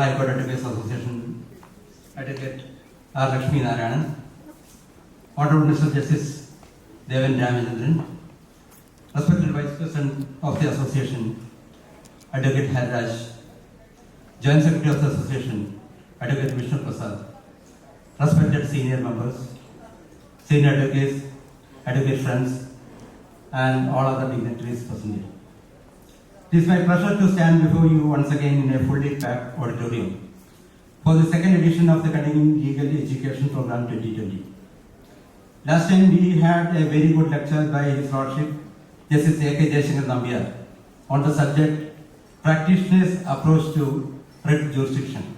High Court Advocates Association, Advocate R. Lakshmi Narayanan, Honorable Mr. Justice Devan Ramachandran, respected Vice President of the Association, Advocate Harraj, Joint Secretary of the Association, Advocate Vishnu Prasad, respected senior members, senior advocates, advocate friends, and all other dignitaries present here. It is my pleasure to stand before you once again in a fully packed auditorium for the second edition of the Continuing Legal Education Program 2020. Last time we had a very good lecture by His Lordship Justice A.K. Jayashankar Nambiar on the subject Practitioners' Approach to Writ Jurisdiction.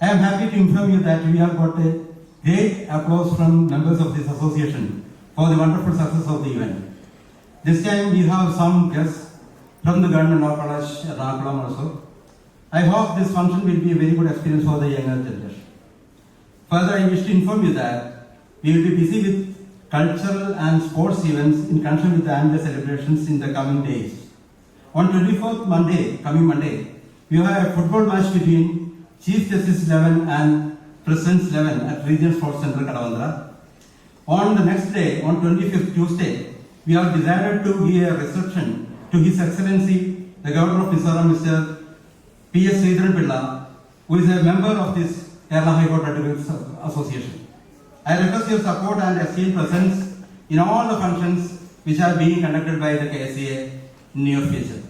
I am happy to inform you that we have got a great applause from members of this association for the wonderful success of the event. This time we have some guests from the Government Law College at Ernakulam also. I hope this function will be a very good experience for the younger generation. Further, I wish to inform you that we will be busy with cultural and sports events in connection with the annual celebrations in the coming days. On 24th Monday, coming Monday, we have a football match between Chief Justice 11 and President's 11 at Regional Sports Center, Kadavandra. On the next day, on 25th Tuesday, we have decided to give a reception to His Excellency, the Governor of Mizoram, Mr. P.S. Sridharan Pilla, who is a member of this Kerala High Court Advocates Association. I request your support and esteemed presence in all the functions which are being conducted by the KSCA in near future.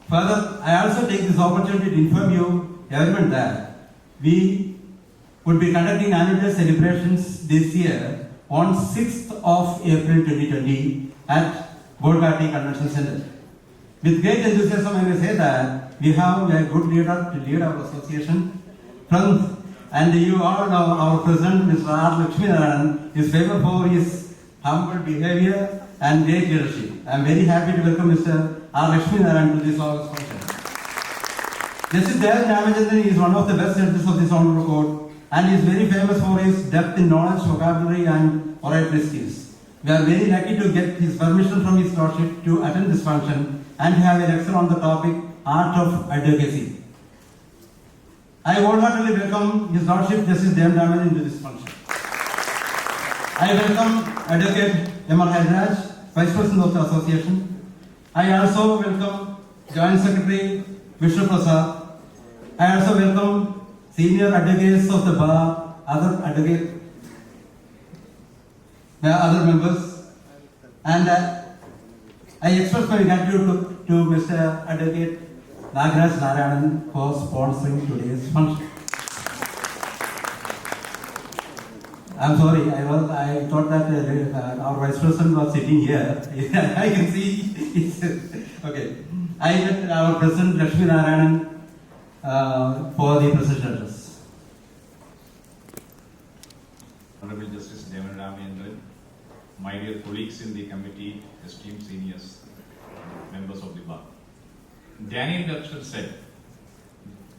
Further, I also take this opportunity to inform you, everyone, that we would be conducting annual celebrations this year on 6th of April 2020 at Bolgati Convention Center. With great enthusiasm, I may say that we have a good leader to lead our association and you all know our president, Mr. R. Lakshmi Narayanan, is famous for his humble behavior and great leadership. I am very happy to welcome Mr. R. Lakshmi Narayanan to this august function. Justice Devan Ramachandran is one of the best judges of this honorable court and is very famous for his depth in knowledge, vocabulary and oratory skills. We are very lucky to get his permission from His Lordship to attend this function and have a lecture on the topic Art of Advocacy. I wholeheartedly welcome His Lordship Justice Devan Ramachandran into this function. I welcome Advocate M.R. Harraj, Vice President of the Association. I also welcome Joint Secretary Vishnu Prasad. I also welcome senior advocates of the bar, other members, and I express my gratitude to Mr. Advocate Nagaraj Narayanan for sponsoring today's function. I'm sorry, I thought that our Vice President was sitting here. I can see it's okay. I met our President Lakshmi Narayanan for the presidential address. Honorable Justice Devan Ramachandran, my dear colleagues in the committee, esteemed seniors, members of the bar. Daniel Webster said,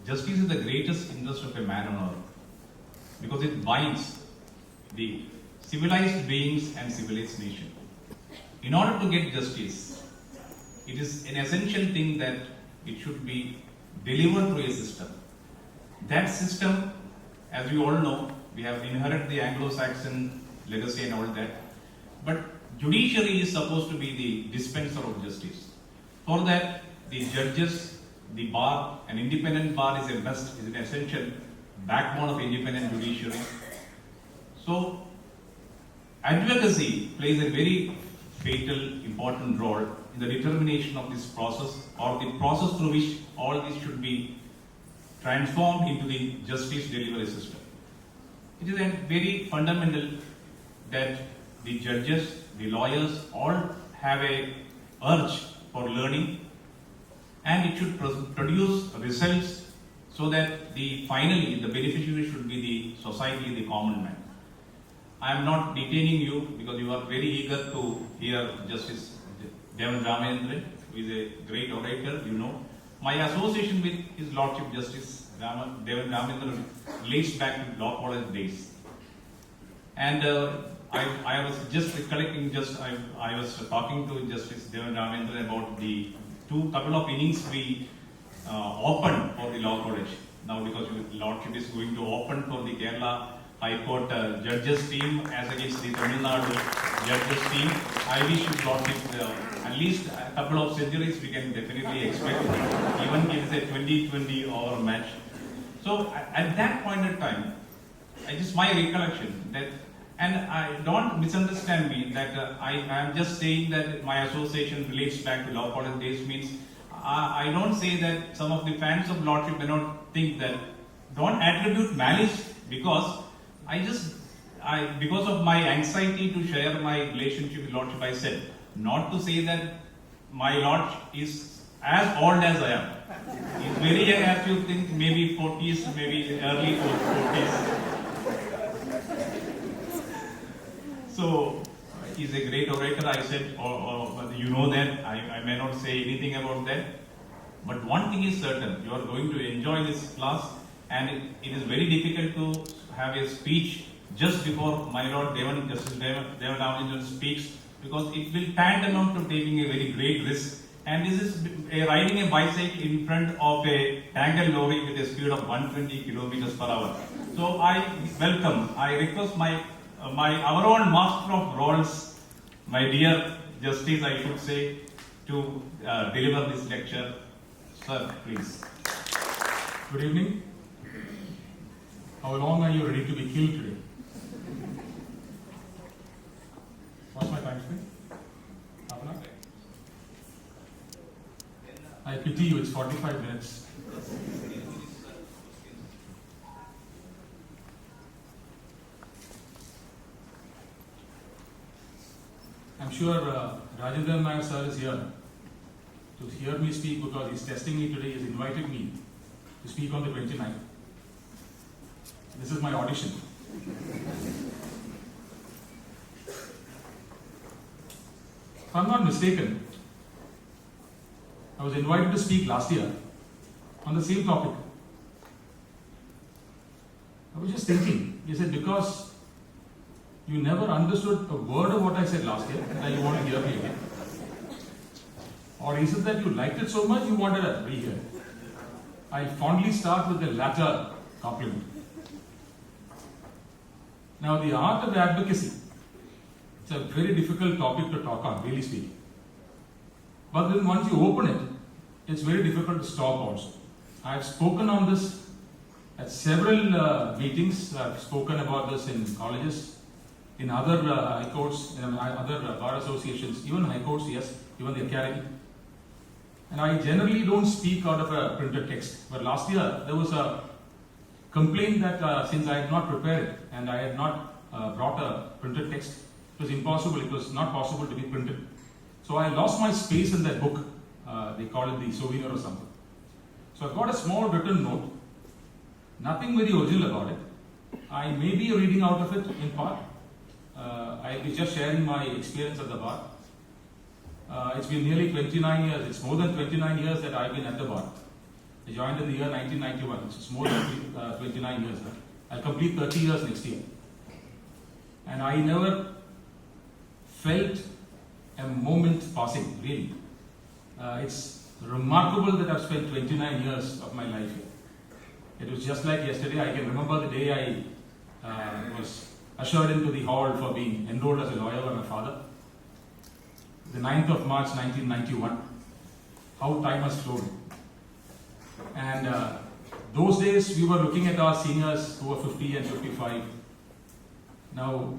justice is the greatest interest of a man on earth because it binds the civilized beings and civilized nation. In order to get justice, it is an essential thing that it should be delivered through a system. That system, as you all know, we have inherited the Anglo-Saxon legacy and all that. But judiciary is supposed to be the dispenser of justice. For that, the judges, the bar, an independent bar is an essential backbone of independent judiciary. So, advocacy plays a very fatal, important role in the determination of this process or the process through which all this should be transformed into the justice delivery system. It is a very fundamental that the judges, the lawyers all have a urge for learning and it should produce results so that finally the beneficiary should be the society, the common man. I am not detaining you because you are very eager to hear Justice Devan Ramachandran, who is a great orator, you know. My association with His Lordship Justice Devan Ramachandran relates back to law college days. And I was just recollecting, I was talking to Justice Devan Ramachandran about the couple of innings we opened for the law college. now because your Lordship is going to open for the Kerala High Court judges team as against the Tamil Nadu judges team. I wish you Lordship at least a couple of centuries we can definitely expect, even if it's a 20-20 over match. So at that point in time, my recollection that, and I don't misunderstand me that I am just saying that my association relates back to law college days means I don't say that some of the fans of Lordship may not think that, don't attribute malice, because because of my anxiety to share my relationship with Lordship, I said, not to say that my Lord is as old as I am. He's very young as you think, maybe 40s, maybe early 40s. So, he's a great orator, I said, or you know that, I may not say anything about that. But one thing is certain, you are going to enjoy this class, and it is very difficult to have a speech just before my Lord Justice Devan Ramanujan speaks, because it will tantamount to taking a very great risk. And this is riding a bicycle in front of a tanker lorry with a speed of 120 kilometers per hour. So I request our own master of roles, my dear Justice, I should say, to deliver this lecture. Sir, please. Good evening. How long are you ready to be killed today? What's my time screen? Half an hour? I pity you, it's 45 minutes. I'm sure Rajendran Nair sir is here to hear me speak because he's testing me today. He's invited me to speak on the 29th. This is my audition. If I'm not mistaken, I was invited to speak last year on the same topic. I was just thinking, he said, because you never understood a word of what I said last year, that you want to hear me again. Or is it that you liked it so much you wanted to rehear it? I fondly start with the latter compliment. Now, the art of advocacy, it's a very difficult topic to talk on, really speaking. But then once you open it, it's very difficult to stop also. I've spoken on this at several meetings. I've spoken about this in colleges, in other high courts, in other bar associations, even high courts, yes, even the academy. And I generally don't speak out of a printed text. But last year, there was a complaint that since I had not prepared it and I had not brought a printed text, it was impossible, it was not possible to be printed. So I lost my space in that book. They call it the souvenir or something. So I've got a small written note, nothing very original about it. I may be reading out of it in part. I'll be just sharing my experience at the bar. It's been nearly 29 years, it's more than 29 years that I've been at the bar. I joined in the year 1991, it's more than 29 years now. I'll complete 30 years next year. And I never felt a moment passing, really. It's remarkable that I've spent 29 years of my life here. It was just like yesterday. I can remember the day I was ushered into the hall for being enrolled as a lawyer by my father. The 9th of March 1991. How time has flown. And those days we were looking at our seniors who were 50 and 55. Now,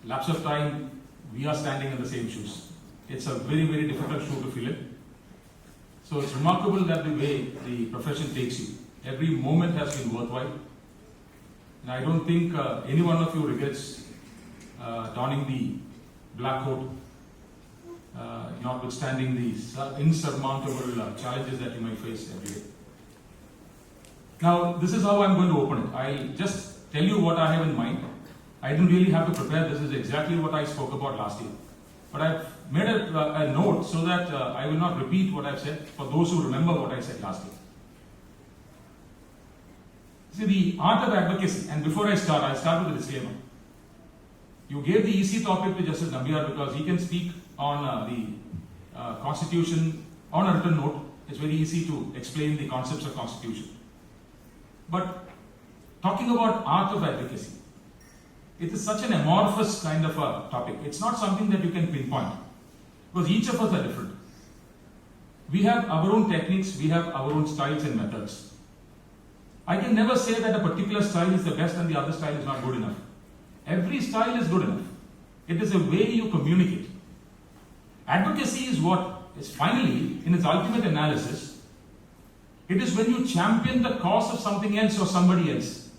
lapse of time, we are standing in the same shoes. It's a very, very difficult shoe to fill in. So it's remarkable that the way the profession takes you. Every moment has been worthwhile. And I don't think any one of you regrets donning the black coat, notwithstanding the insurmountable challenges that you might face every day. Now, this is how I'm going to open it. I'll just tell you what I have in mind. I didn't really have to prepare. This is exactly what I spoke about last year. But I've made a note so that I will not repeat what I've said for those who remember what I said last year. See, the art of advocacy, and before I start, I'll start with a disclaimer. You gave the easy topic to Justice Nambiar because he can speak on the Constitution on a written note. It's very easy to explain the concepts of Constitution. But talking about art of advocacy, it is such an amorphous kind of a topic. It's not something that you can pinpoint because each of us are different. We have our own techniques, we have our own styles and methods. I can never say that a particular style is the best and the other style is not good enough. Every style is good enough. It is a way you communicate. Advocacy is what is finally, in its ultimate analysis, it is when you champion the cause of something else or somebody else.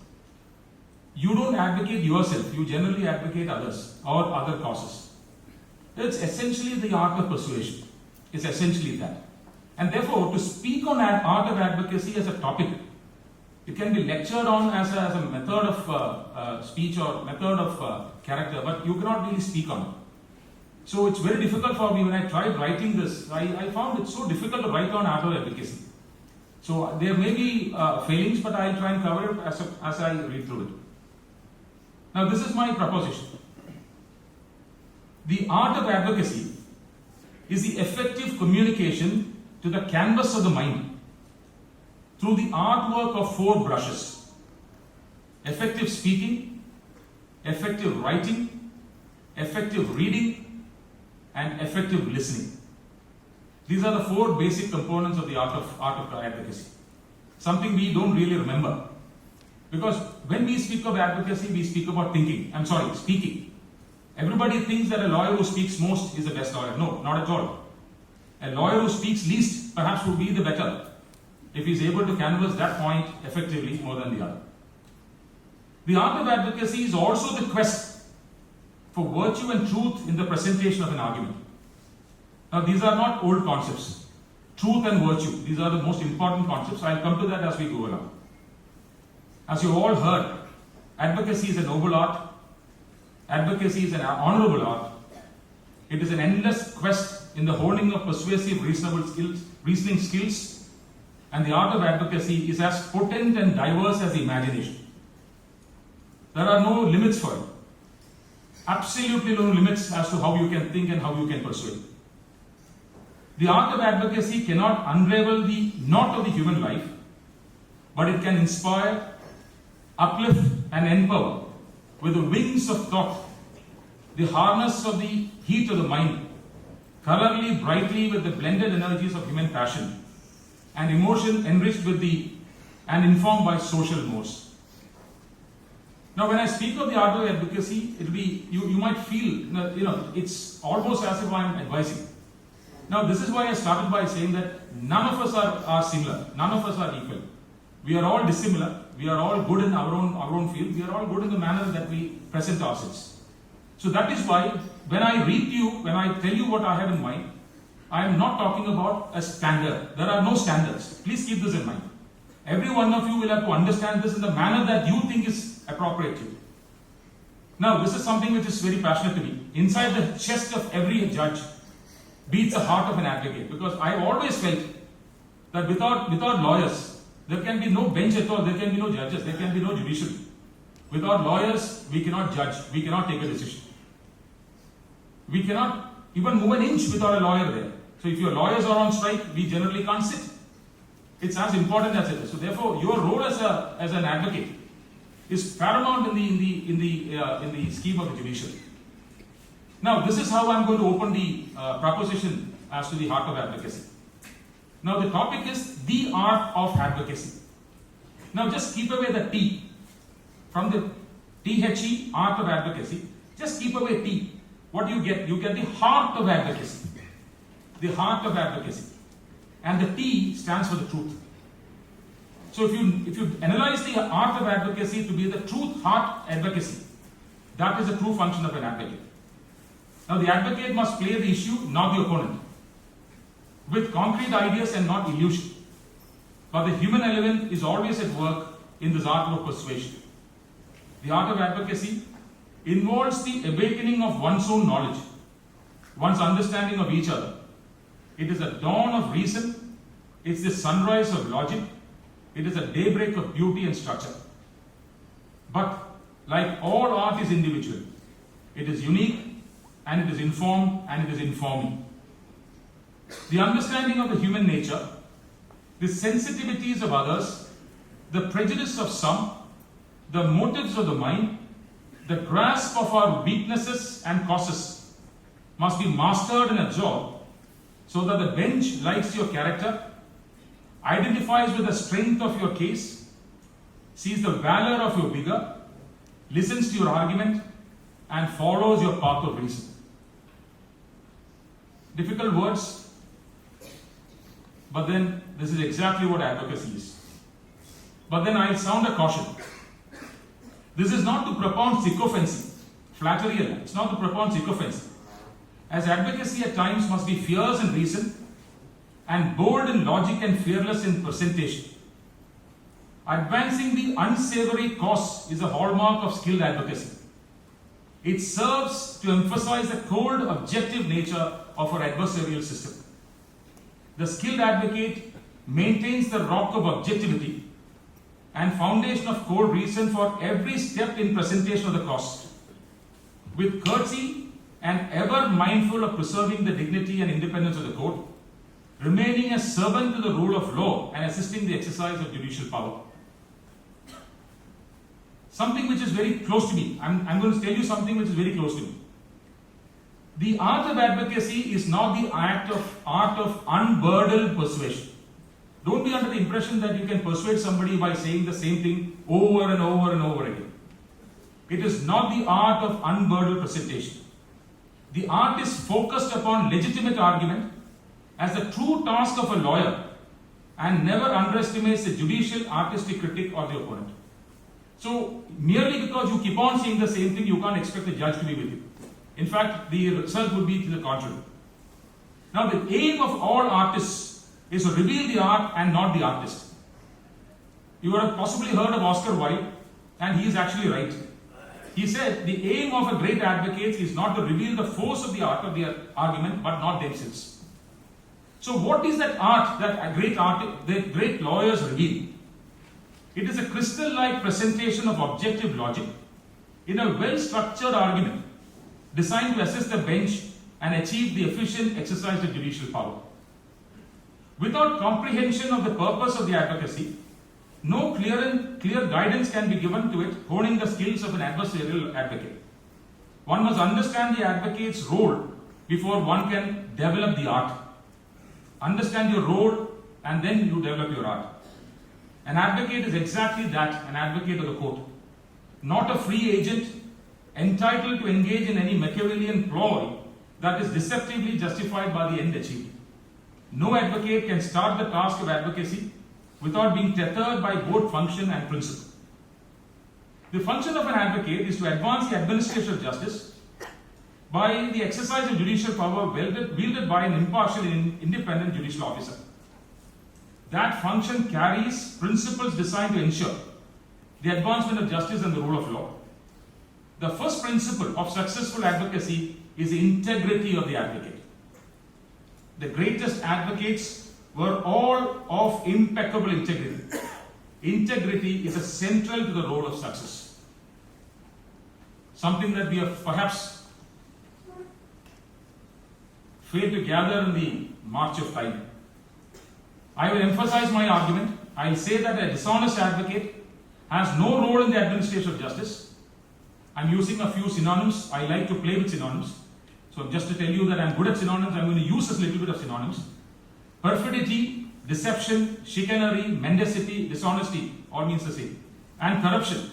You don't advocate yourself, you generally advocate others or other causes. It's essentially the art of persuasion. It's essentially that. And therefore, to speak on art of advocacy as a topic, it can be lectured on as a method of speech or method of character, but you cannot really speak on it. So it's very difficult for me when I tried writing this. I found it so difficult to write on art of advocacy. So there may be failings, but I'll try and cover it as I read through it. Now this is my proposition. The art of advocacy is the effective communication to the canvas of the mind through the artwork of 4 brushes: effective speaking, effective writing, effective reading, and effective listening. These are the 4 basic components of the art of advocacy. Something we don't really remember. Because when we speak of advocacy, we speak about speaking. Everybody thinks that a lawyer who speaks most is the best lawyer. No, not at all. A lawyer who speaks least perhaps would be the better if he is able to canvass that point effectively more than the other. The art of advocacy is also the quest for virtue and truth in the presentation of an argument. Now, these are not old concepts. Truth and virtue, these are the most important concepts. I'll come to that as we go along. As you all heard, advocacy is a noble art. Advocacy is an honorable art. It is an endless quest in the honing of persuasive, reasoning skills, and the art of advocacy is as potent and diverse as the imagination. There are no limits for it. Absolutely no limits as to how you can think and how you can persuade. The art of advocacy cannot unravel the knot of the human life, but it can inspire, uplift, and empower with the wings of thought, the harness of the heat of the mind, thoroughly, brightly with the blended energies of human passion, and emotion enriched with and informed by social modes. Now, when I speak of the art of advocacy, it'll be you might feel it's almost as if I'm advising. Now, this is why I started by saying that none of us are similar, none of us are equal. We are all dissimilar. We are all good in our own field. We are all good in the manner that we present ourselves. So that is why when I read to you, when I tell you what I have in mind, I am not talking about a standard. There are no standards. Please keep this in mind. Every one of you will have to understand this in the manner that you think is appropriate to you. Now, this is something which is very passionate to me. Inside the chest of every judge beats the heart of an advocate, because I have always felt that without lawyers, there can be no bench at all, there can be no judges, there can be no judiciary. Without lawyers, we cannot judge, we cannot take a decision. We cannot even move an inch without a lawyer there. So if your lawyers are on strike, we generally can't sit. It's as important as it is. So therefore, your role as an advocate is paramount in the scheme of the judiciary. Now, this is how I'm going to open the proposition as to the art of advocacy. Now, the topic is the art of advocacy. Now, just keep away the T from the THE, art of advocacy. Just keep away T. What do you get? You get the heart of advocacy. The heart of advocacy. And the T stands for the truth. So if you analyze the art of advocacy to be the truth, heart, advocacy, that is the true function of an advocate. Now, the advocate must play the issue, not the opponent, with concrete ideas and not illusion. But the human element is always at work in this art of persuasion. The art of advocacy involves the awakening of one's own knowledge, one's understanding of each other. It is a dawn of reason, it's the sunrise of logic, it is a daybreak of beauty and structure. But like all art is individual, it is unique, and it is informed, and it is informing. The understanding of the human nature, the sensitivities of others, the prejudice of some, the motives of the mind, the grasp of our weaknesses and causes must be mastered and absorbed so that the bench likes your character, identifies with the strength of your case, sees the valor of your vigor, listens to your argument, and follows your path of reason. Difficult words, but then this is exactly what advocacy is. But then I'll sound a caution. This is not to propound sycophancy, flattery, it's not to propound sycophancy. As advocacy at times must be fierce in reason and bold in logic and fearless in presentation. Advancing the unsavory cause is a hallmark of skilled advocacy. It serves to emphasize the cold, objective nature of our adversarial system. The skilled advocate maintains the rock of objectivity and foundation of cold reason for every step in presentation of the cause. With courtesy and ever mindful of preserving the dignity and independence of the court, remaining a servant to the rule of law and assisting the exercise of judicial power. Something which is very close to me. I'm going to tell you something which is very close to me. The art of advocacy is not the art of unburdened persuasion. Don't be under the impression that you can persuade somebody by saying the same thing over and over and over again. It is not the art of unburdened presentation. The art is focused upon legitimate argument as the true task of a lawyer and never underestimates the judicial artistic critic or the opponent. So, merely because you keep on saying the same thing, you can't expect the judge to be with you. In fact, the result would be to the contrary. Now, the aim of all artists is to reveal the art and not the artist. You have possibly heard of Oscar Wilde, and he is actually right. He said the aim of a great advocate is not to reveal the force of the art of their argument, but not themselves. So, what is that art that the great lawyers reveal? It is a crystal-like presentation of objective logic in a well-structured argument designed to assist the bench and achieve the efficient exercise of judicial power. Without comprehension of the purpose of the advocacy, no clear guidance can be given to it, honing the skills of an adversarial advocate. One must understand the advocate's role before one can develop the art. Understand your role and then you develop your art. An advocate is exactly that, an advocate of the court. Not a free agent entitled to engage in any Machiavellian ploy that is deceptively justified by the end achieved. No advocate can start the task of advocacy without being tethered by both function and principle. The function of an advocate is to advance the administration of justice by the exercise of judicial power wielded by an impartial and independent judicial officer. That function carries principles designed to ensure the advancement of justice and the rule of law. The first principle of successful advocacy is the integrity of the advocate. The greatest advocates were all of impeccable integrity. Integrity is central to the role of success. Something that we have perhaps failed to gather in the march of time. I will emphasize my argument. I will say that a dishonest advocate has no role in the administration of justice. I'm using a few synonyms. I like to play with synonyms. So just to tell you that I'm good at synonyms, I'm going to use a little bit of synonyms. Perfidy, deception, chicanery, mendacity, dishonesty, all means the same, and corruption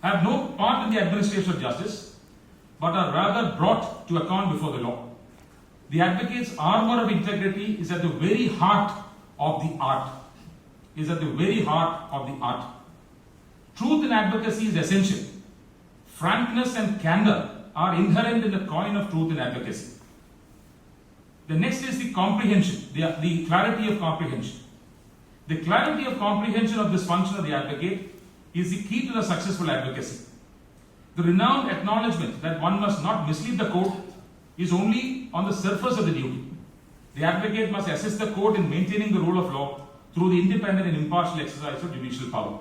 have no part in the administration of justice, but are rather brought to account before the law. The advocate's armor of integrity is at the very heart of the art. Truth in advocacy is essential. Frankness and candor are inherent in the coin of truth in advocacy. The next is the comprehension, the clarity of comprehension. The clarity of comprehension of this function of the advocate is the key to the successful advocacy. The renowned acknowledgement that one must not mislead the court is only on the surface of the duty. The advocate must assist the court in maintaining the rule of law through the independent and impartial exercise of judicial power.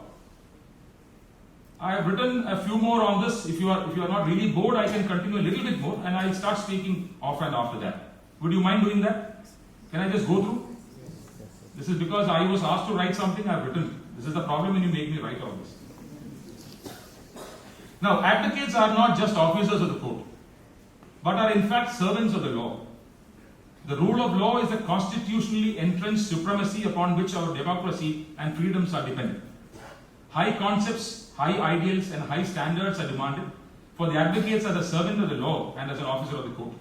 I have written a few more on this. If you are not really bored, I can continue a little bit more and I will start speaking offhand after that. Would you mind doing that? Can I just go through? This is because I was asked to write something, I have written. This is the problem when you make me write all this. Now, advocates are not just officers of the court, but are in fact servants of the law. The rule of law is a constitutionally entrenched supremacy upon which our democracy and freedoms are dependent. High concepts, high ideals, and high standards are demanded for the advocates as a servant of the law and as an officer of the court.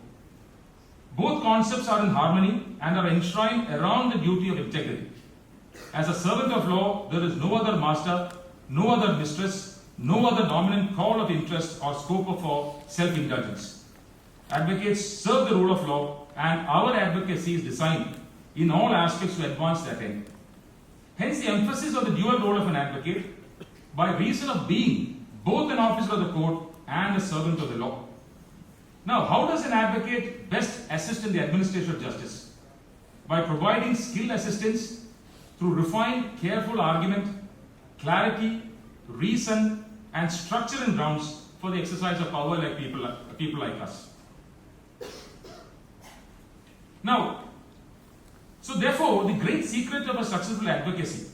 Both concepts are in harmony and are enshrined around the duty of integrity. As a servant of law, there is no other master, no other mistress, no other dominant call of interest or scope for self-indulgence. Advocates serve the rule of law, and our advocacy is designed in all aspects to advance that end. Hence, the emphasis on the dual role of an advocate by reason of being both an officer of the court and a servant of the law. Now, how does an advocate best assist in the administration of justice? By providing skilled assistance through refined, careful argument, clarity, reason, and structure and grounds for the exercise of power like people like us. Now, so therefore, the great secret of a successful advocacy,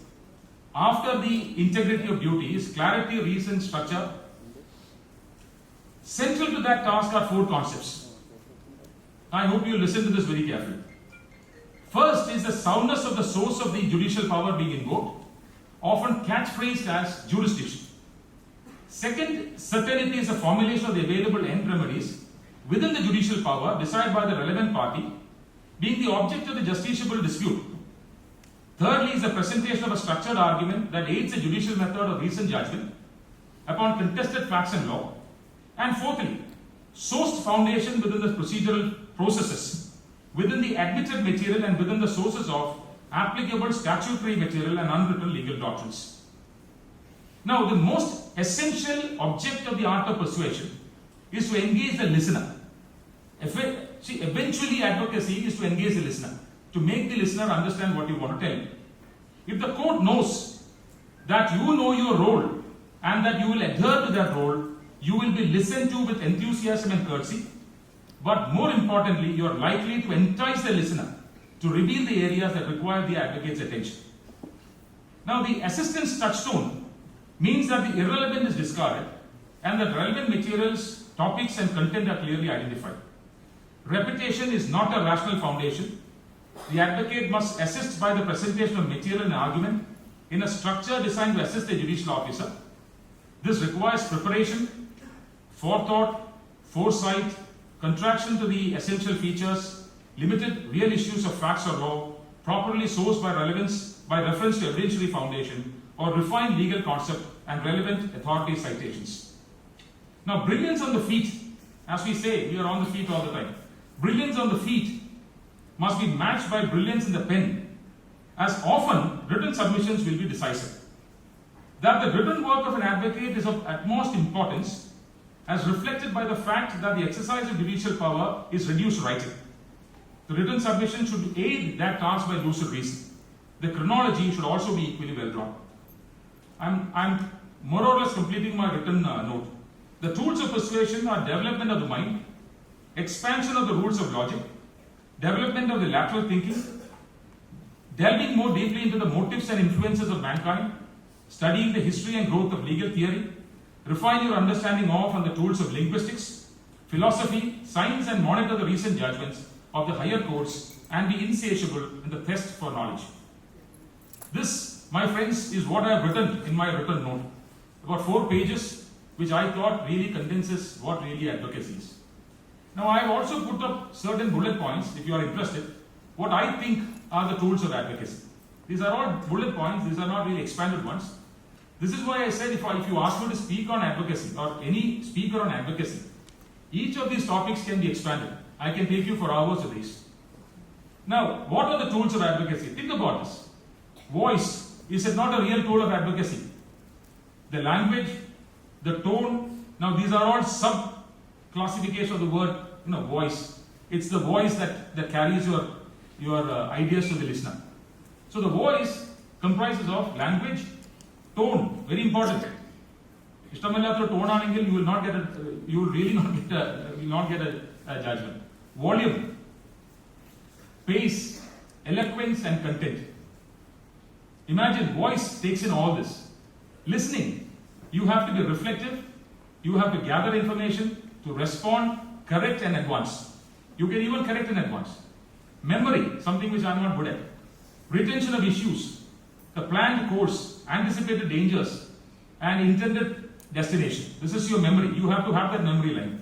after the integrity of duty, is clarity, reason, structure. Central to that task are four concepts. I hope you listen to this very carefully. First is the soundness of the source of the judicial power being invoked, often catchphrased as jurisdiction. Second, certainty is the formulation of the available end remedies within the judicial power decided by the relevant party, being the object of the justiciable dispute. Thirdly is the presentation of a structured argument that aids the judicial method of recent judgment upon contested facts and law. And fourthly, sourced foundation within the procedural processes, within the admitted material and within the sources of applicable statutory material and unwritten legal doctrines. Now, the most essential object of the art of persuasion is to engage the listener. Eventually, advocacy is to engage the listener, to make the listener understand what you want to tell him. If the court knows that you know your role and that you will adhere to that role, you will be listened to with enthusiasm and courtesy. But more importantly, you are likely to entice the listener to reveal the areas that require the advocate's attention. Now, the assistance touchstone means that the irrelevant is discarded and that relevant materials, topics, and content are clearly identified. Repetition is not a rational foundation. The advocate must assist by the presentation of material and argument in a structure designed to assist the judicial officer. This requires preparation, forethought, foresight, contraction to the essential features, limited real issues of facts or law, properly sourced by reference to evidentiary foundation, or refined legal concept and relevant authority citations. Now, brilliance on the feet, as we say, we are on the feet all the time. Brilliance on the feet must be matched by brilliance in the pen, as often written submissions will be decisive. That the written work of an advocate is of utmost importance, as reflected by the fact that the exercise of judicial power is reduced to writing. The written submission should aid that task by lucid reason. The chronology should also be equally well drawn. I'm more or less completing my written note. The tools of persuasion are development of the mind, expansion of the rules of logic, development of the lateral thinking, delving more deeply into the motives and influences of mankind, studying the history and growth of legal theory, refine your understanding of and the tools of linguistics, philosophy, science, and monitor the recent judgments of the higher courts and be insatiable in the thirst for knowledge. This, my friends, is what I have written in my written note. About 4 pages, which I thought really condenses what really advocacy is. Now, I have also put up certain bullet points, if you are interested, what I think are the tools of advocacy. These are all bullet points, these are not really expanded ones. This is why I said if you ask me to speak on advocacy or any speaker on advocacy, each of these topics can be expanded. I can take you for hours of these. Now, what are the tools of advocacy? Think about this. Voice, is it not a real tool of advocacy? The language, the tone, now these are all sub-classification of the word, voice. It's the voice that carries your ideas to the listener. So the voice comprises of language, tone, very important. Ishtamallatra tone aanengil you will really not get a judgment. Volume, pace, eloquence, and content. Imagine voice takes in all this. Listening, you have to be reflective, you have to gather information, to respond, correct and advance. You can even correct and advance. Memory, something which I am not good at. Retention of issues, the planned course, anticipated dangers, and intended destination. This is your memory. You have to have that memory line.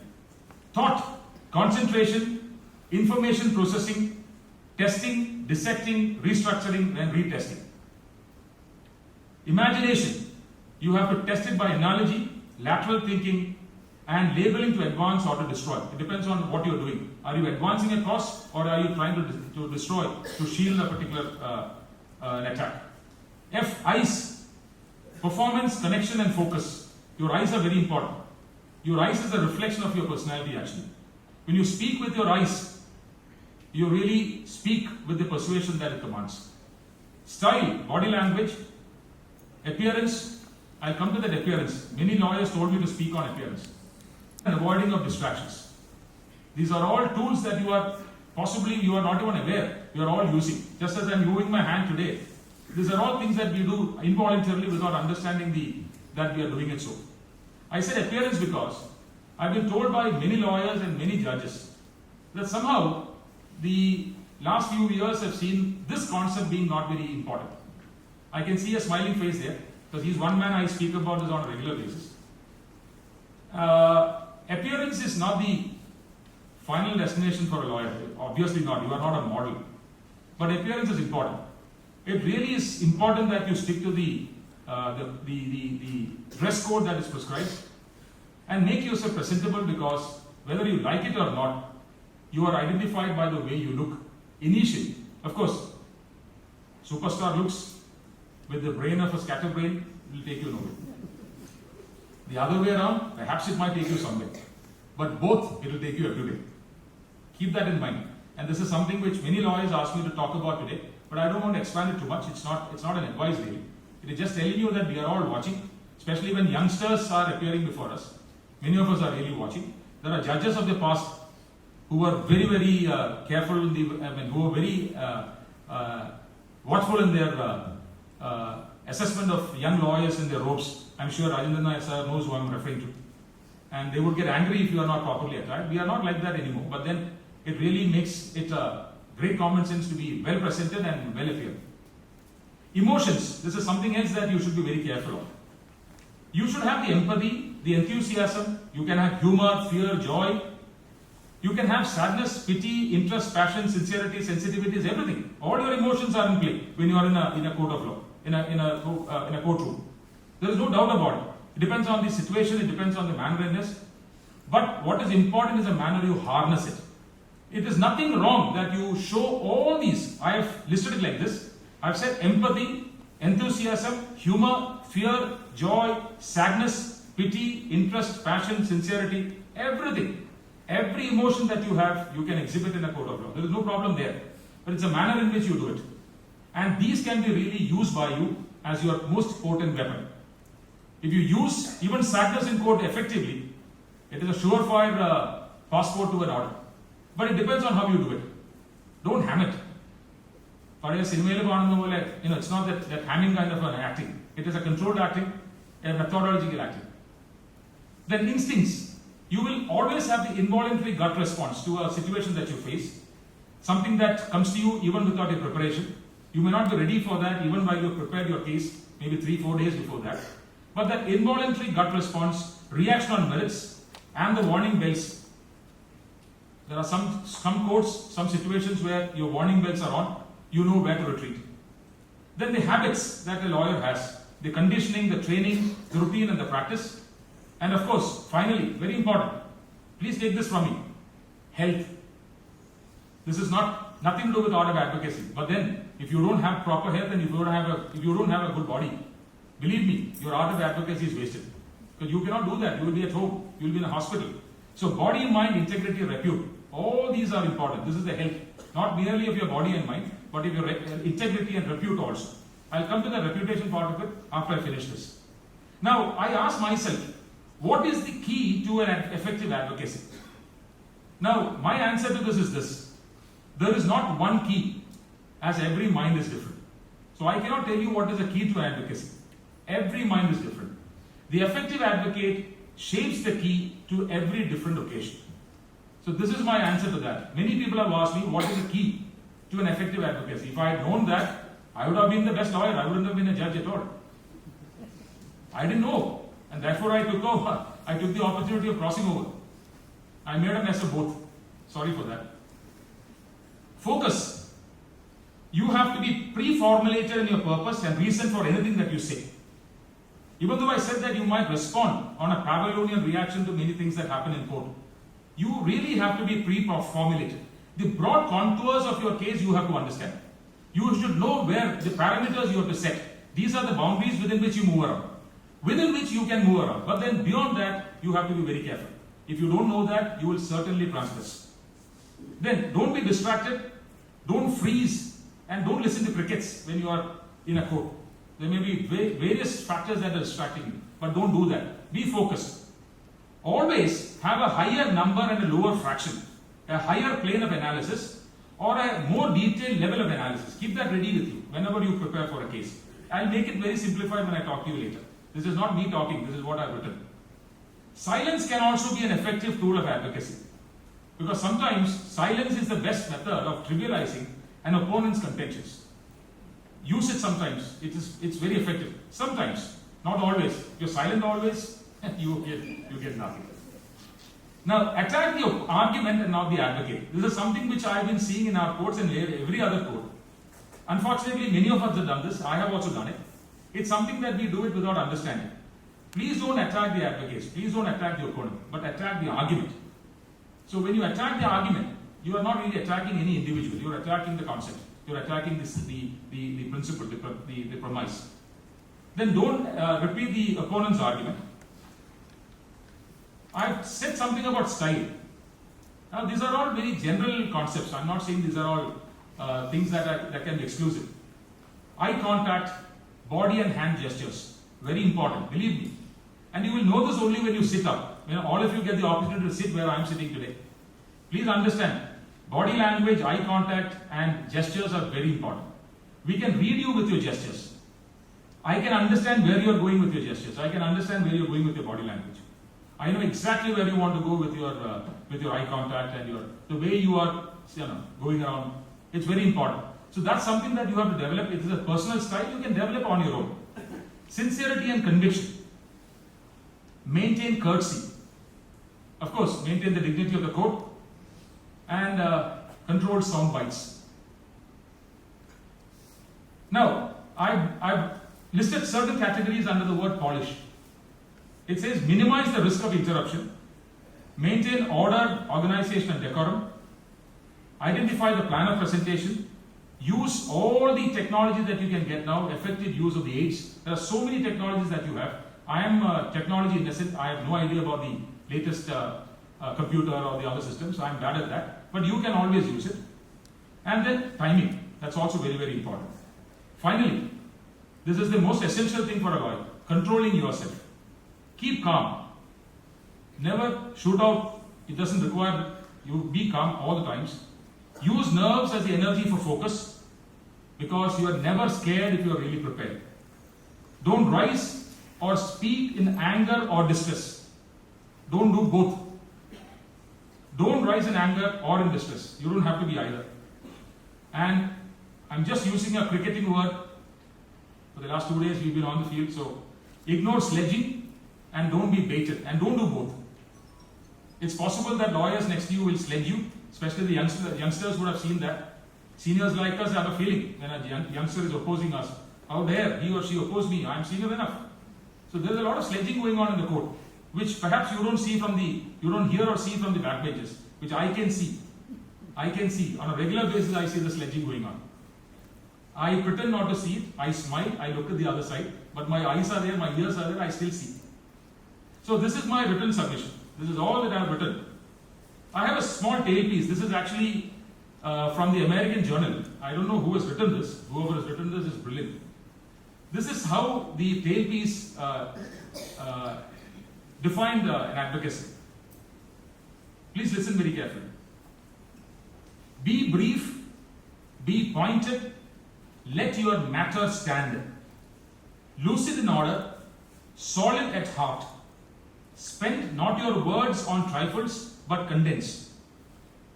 Thought, concentration, information processing, testing, dissecting, restructuring, and retesting. Imagination, you have to test it by analogy, lateral thinking, and labeling to advance or to destroy. It depends on what you're doing. Are you advancing across, or are you trying to destroy, to shield a particular attack? F, eyes, performance, connection, and focus. Your eyes are very important. Your eyes is a reflection of your personality actually. When you speak with your eyes, you really speak with the persuasion that it commands. Style, body language, appearance. I'll come to that appearance. Many lawyers told me to speak on appearance. And avoiding of distractions. These are all tools that you are not even aware, you are all using. Just as I'm moving my hand today. These are all things that we do involuntarily without understanding that we are doing it so. I said appearance because I've been told by many lawyers and many judges that somehow the last few years have seen this concept being not very important. I can see a smiling face there because he's one man I speak about this on a regular basis. Appearance is not the final destination for a lawyer. Obviously not. You are not a model. But appearance is important. It really is important that you stick to the dress code that is prescribed and make yourself presentable, because whether you like it or not, you are identified by the way you look initially. Of course, superstar looks with the brain of a scatterbrain will take you nowhere. The other way around, perhaps it might take you somewhere. But both, it will take you everywhere. Keep that in mind. And this is something which many lawyers ask me to talk about today, but I don't want to expand it too much. It's not an advice really. It is just telling you that we are all watching, especially when youngsters are appearing before us. Many of us are really watching. There are judges of the past who were very, very careful, who were very watchful in their assessment of young lawyers in their robes. I'm sure Rajendra Nayak sir knows who I'm referring to. And they would get angry if you are not properly attired. We are not like that anymore. But then it really makes it great common sense to be well presented and well appearing. Emotions. This is something else that you should be very careful of. You should have the empathy, the enthusiasm. You can have humor, fear, joy. You can have sadness, pity, interest, passion, sincerity, sensitivities, everything. All your emotions are in play when you are in a court of law, in a courtroom. There is no doubt about it. It depends on the situation, it depends on the manneredness. But what is important is the manner you harness it. It is nothing wrong that you show all these. I have listed it like this. I have said empathy, enthusiasm, humor, fear, joy, sadness, pity, interest, passion, sincerity, everything. Every emotion that you have, you can exhibit in a court of law. There is no problem there. But it's a manner in which you do it. And these can be really used by you as your most potent weapon. If you use even sadness in court effectively, it is a surefire passport to an order. But it depends on how you do it. Don't ham it. It's not that hamming kind of an acting. It is a controlled acting, a methodological acting. Then instincts. You will always have the involuntary gut response to a situation that you face. Something that comes to you even without a preparation. You may not be ready for that even while you have prepared your case, maybe 3-4 days before that. But that involuntary gut response, reaction on merits, and the warning bells. There are some courts, some situations where your warning bells are on, you know where to retreat. Then the habits that a lawyer has, the conditioning, the training, the routine and the practice. And of course, finally, very important, please take this from me, health. This is nothing to do with art of advocacy. But then, if you don't have proper health and if you don't have a good body, believe me, your art of advocacy is wasted. Because you cannot do that. You will be at home. You will be in a hospital. So body, mind, integrity, repute. All these are important. This is the health. Not merely of your body and mind, but of your integrity and repute also. I'll come to the reputation part of it after I finish this. Now, I ask myself, what is the key to an effective advocacy? Now, my answer to this is this. There is not one key, as every mind is different. So I cannot tell you what is the key to advocacy. Every mind is different. The effective advocate shapes the key to every different occasion. So this is my answer to that. Many people have asked me what is the key to an effective advocacy. If I had known that, I would have been the best lawyer. I wouldn't have been a judge at all. I didn't know, and therefore I took over. I took the opportunity of crossing over. I made a mess of both. Sorry for that. Focus. You have to be pre-formulated in your purpose and reason for anything that you say. Even though I said that you might respond on a Pavlovian reaction to many things that happen in court, you really have to be pre-formulated. The broad contours of your case you have to understand. You should know where the parameters you have to set. These are the boundaries within which you move around. Within which you can move around. But then beyond that, you have to be very careful. If you don't know that, you will certainly transgress. Then don't be distracted, don't freeze, and don't listen to crickets when you are in a court. There may be various factors that are distracting you, but don't do that. Be focused. Always have a higher number and a lower fraction, a higher plane of analysis, or a more detailed level of analysis. Keep that ready with you whenever you prepare for a case. I'll make it very simplified when I talk to you later. This is not me talking, this is what I've written. Silence can also be an effective tool of advocacy. Because sometimes silence is the best method of trivializing an opponent's contentions. Use it sometimes, it's very effective. Sometimes, not always. If you're silent always, you get nothing. Now, attack the argument and not the advocate. This is something which I've been seeing in our courts and every other court. Unfortunately, many of us have done this. I have also done it. It's something that we do it without understanding. Please don't attack the advocates. Please don't attack the opponent, but attack the argument. So when you attack the argument, you are not really attacking any individual. You are attacking the concept. You are attacking the principle, the premise. Then don't repeat the opponent's argument. I've said something about style. Now these are all very general concepts. I'm not saying these are all things that can be exclusive. Eye contact, body and hand gestures, very important, believe me. And you will know this only when you sit up. When all of you get the opportunity to sit where I am sitting today. Please understand, body language, eye contact and gestures are very important. We can read you with your gestures. I can understand where you are going with your gestures. I can understand where you are going with your body language. I know exactly where you want to go with your eye contact and the way you are going around. It's very important. So that's something that you have to develop. It is a personal style you can develop on your own. Sincerity and conviction. Maintain courtesy. Of course, maintain the dignity of the court and control sound bites. Now, I've listed certain categories under the word polish. It says minimize the risk of interruption, maintain order, organization and decorum, identify the plan of presentation, use all the technology that you can get now, effective use of the aids. There are so many technologies that you have. I am a technology innocent. I have no idea about the latest computer or the other systems. I am bad at that. But you can always use it. And then timing. That's also very, very important. Finally, this is the most essential thing for a lawyer. Controlling yourself. Keep calm. Never shoot out. It doesn't require you be calm all the times. Use nerves as the energy for focus because you are never scared if you are really prepared. Don't rise or speak in anger or distress. Don't do both. Don't rise in anger or in distress. You don't have to be either. And I'm just using a cricketing word. For the last 2 days we've been on the field, so ignore sledging and don't be baited and don't do both. It's possible that lawyers next to you will sledge you, especially the youngsters would have seen that. Seniors like us have a feeling when a youngster is opposing us. How dare he or she oppose me? I am senior enough. So there's a lot of sledging going on in the court, which perhaps you don't hear or see from the backbenches, which I can see. I can see. On a regular basis, I see the sledging going on. I pretend not to see it. I smile. I look at the other side. But my eyes are there, my ears are there, I still see. So this is my written submission. This is all that I have written. I have a small tailpiece. This is actually from the American Journal. I don't know who has written this. Whoever has written this is brilliant. This is how the tailpiece defined an advocacy. Please listen very carefully. Be brief, be pointed, let your matter stand. Lucid in order, solid at heart. Spend not your words on trifles, but condense.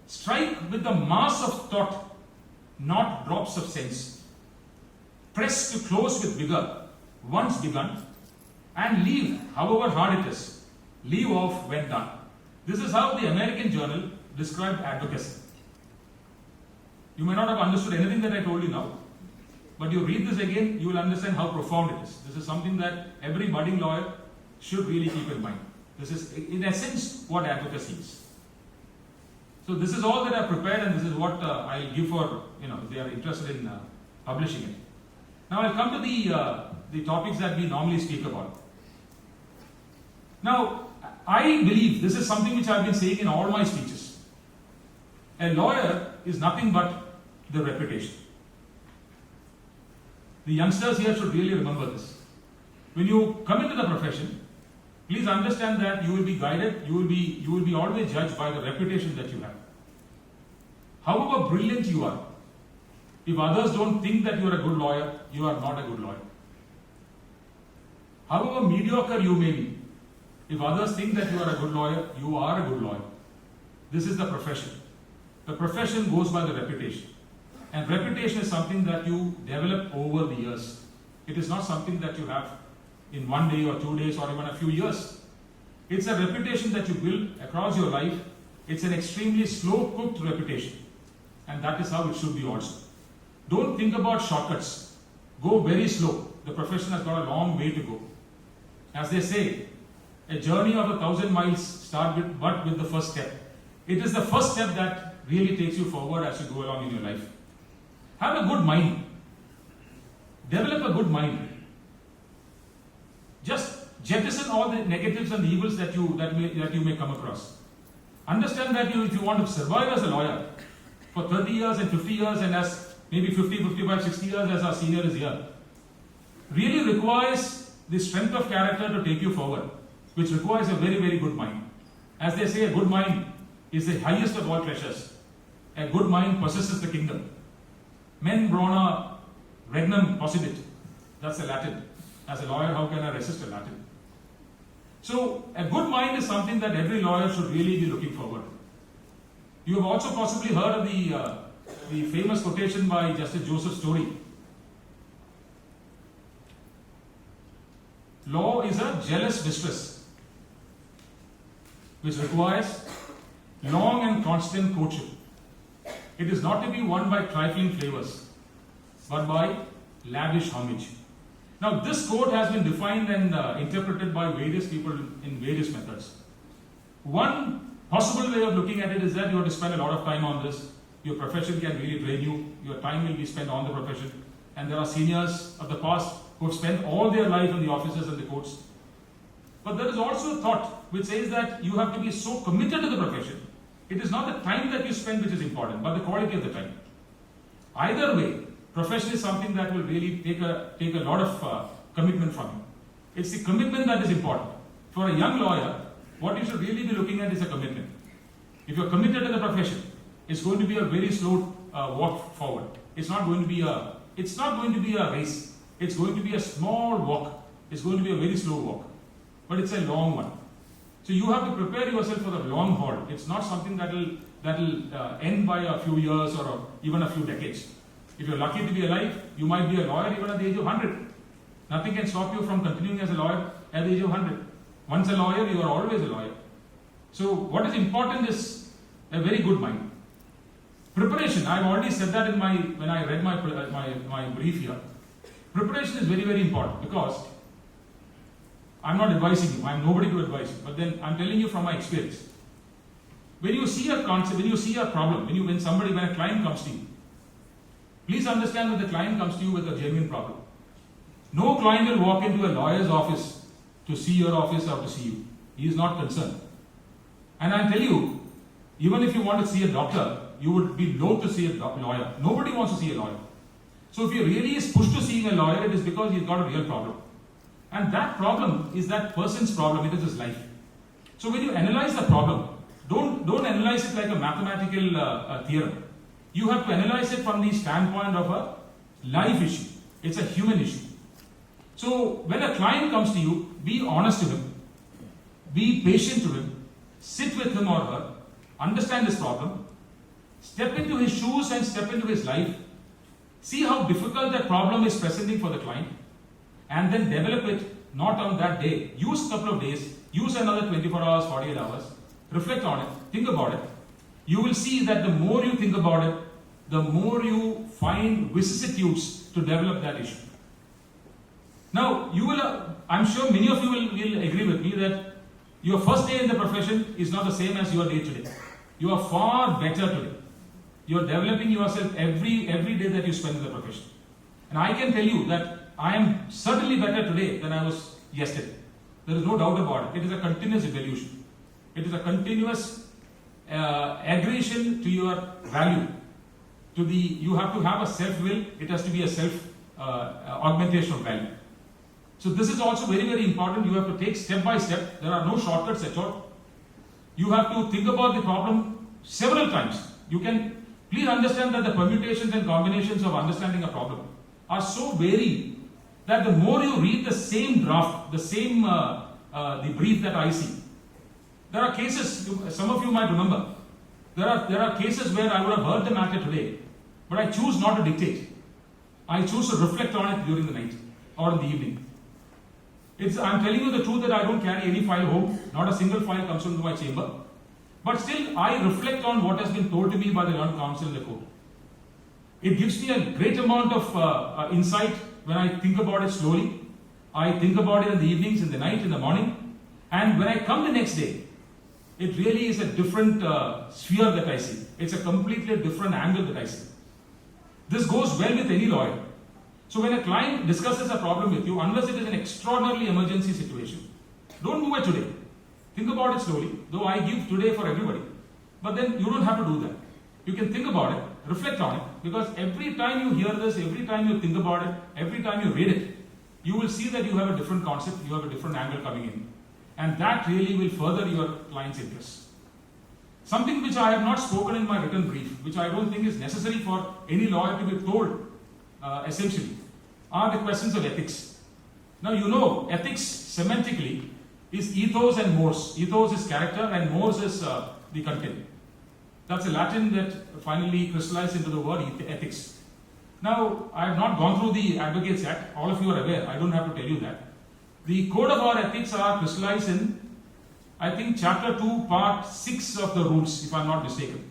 Strike with the mass of thought, not drops of sense. Press to close with vigor, once begun, and leave, however hard it is. Leave off when done. This is how the American Journal described advocacy. You may not have understood anything that I told you now, but you read this again, you will understand how profound it is. This is something that every budding lawyer should really keep in mind. This is, in essence, what advocacy is. So this is all that I've prepared, and this is what I'll give for, if they are interested in publishing it. Now I'll come to the topics that we normally speak about. Now, I believe this is something which I've been saying in all my speeches. A lawyer is nothing but the reputation. The youngsters here should really remember this. When you come into the profession, please understand that you will be guided, you will be always judged by the reputation that you have. However brilliant you are, if others don't think that you are a good lawyer, you are not a good lawyer. However mediocre you may be, if others think that you are a good lawyer, you are a good lawyer. This is the profession. The profession goes by the reputation. And reputation is something that you develop over the years. It is not something that you have in 1 day or 2 days or even a few years. It's a reputation that you build across your life. It's an extremely slow-cooked reputation. And that is how it should be also. Don't think about shortcuts. Go very slow. The profession has got a long way to go. As they say, a journey of 1,000 miles starts with the first step. It is the first step that really takes you forward as you go along in your life. Have a good mind. Develop a good mind. Just jettison all the negatives and the evils that you may come across. Understand that if you want to survive as a lawyer for 30 years and 50 years and as maybe 50, 55, 60 years as our senior is here, really requires the strength of character to take you forward, which requires a very, very good mind. As they say, a good mind is the highest of all treasures. A good mind possesses the kingdom. Men bona regnum possidit. That's the Latin. As a lawyer, how can I resist a Latin? So, a good mind is something that every lawyer should really be looking forward to. You have also possibly heard of the famous quotation by Justice Joseph Story. Law is a jealous mistress, which requires long and constant courtship. It is not to be won by trifling flavors, but by lavish homage. Now, this quote has been defined and interpreted by various people in various methods. One possible way of looking at it is that you have to spend a lot of time on this. Your profession can really drain you. Your time will be spent on the profession. And there are seniors of the past who have spent all their life in the offices and the courts. But there is also a thought which says that you have to be so committed to the profession. It is not the time that you spend which is important, but the quality of the time. Either way, profession is something that will really take a lot of commitment from you. It's the commitment that is important. For a young lawyer, what you should really be looking at is a commitment. If you're committed to the profession, it's going to be a very slow walk forward. It's not going to be a race. It's going to be a small walk. It's going to be a very slow walk. But it's a long one. So you have to prepare yourself for the long haul. It's not something that will end by a few years or even a few decades. If you're lucky to be alive, you might be a lawyer even at the age of 100. Nothing can stop you from continuing as a lawyer at the age of 100. Once a lawyer, you are always a lawyer. So what is important is a very good mind. Preparation, I've already said that when I read my brief here. Preparation is very, very important because I'm not advising you, I'm nobody to advise you, but then I'm telling you from my experience. When you see a concept, when you see a problem, when a client comes to you, please understand that the client comes to you with a genuine problem. No client will walk into a lawyer's office to see your office or to see you. He is not concerned. And I tell you, even if you want to see a doctor, you would be loath to see a lawyer. Nobody wants to see a lawyer. So if he really is pushed to seeing a lawyer, it is because he's got a real problem. And that problem is that person's problem, it is his life. So when you analyze the problem, don't analyze it like a mathematical theorem. You have to analyze it from the standpoint of a life issue. It's a human issue. So when a client comes to you, be honest to him, be patient to him, sit with him or her, understand his problem, step into his shoes and step into his life, see how difficult that problem is presenting for the client, and then develop it not on that day. Use a couple of days, use another 24 hours, 48 hours, reflect on it, think about it. You will see that the more you think about it, the more you find vicissitudes to develop that issue. Now, you will, I'm sure many of you will agree with me that your first day in the profession is not the same as your day today. You are far better today. You are developing yourself every day that you spend in the profession. And I can tell you that I am certainly better today than I was yesterday. There is no doubt about it. It is a continuous evolution. It is a continuous aggression to your value. You have to have a self-will. It has to be a self-augmentation of value. So this is also very, very important. You have to take step by step. There are no shortcuts at all. You have to think about the problem several times. You can please understand that the permutations and combinations of understanding a problem are so varied that the more you read the same draft, the same the brief that I see, there are cases. Some of you might remember. There are cases where I would have heard the matter today, but I choose not to dictate. I choose to reflect on it during the night or in the evening. I'm telling you the truth that I don't carry any file home. Not a single file comes into my chamber. But still, I reflect on what has been told to me by the learned counsel in the court. It gives me a great amount of insight when I think about it slowly. I think about it in the evenings, in the night, in the morning. And when I come the next day, it really is a different sphere that I see. It's a completely different angle that I see. This goes well with any lawyer. So when a client discusses a problem with you, unless it is an extraordinarily emergency situation, don't move it today. Think about it slowly, though I give today for everybody. But then you don't have to do that. You can think about it, reflect on it, because every time you hear this, every time you think about it, every time you read it, you will see that you have a different concept, you have a different angle coming in. And that really will further your client's interest. Something which I have not spoken in my written brief, which I don't think is necessary for any lawyer to be told essentially, are the questions of ethics. Now you know, ethics semantically is ethos and mores. Ethos is character and mores is the content. That's a Latin that finally crystallized into the word ethics. Now, I have not gone through the Advocates Act. All of you are aware. I don't have to tell you that. The code of our ethics are crystallized in, I think, chapter 2, part 6 of the rules, if I'm not mistaken.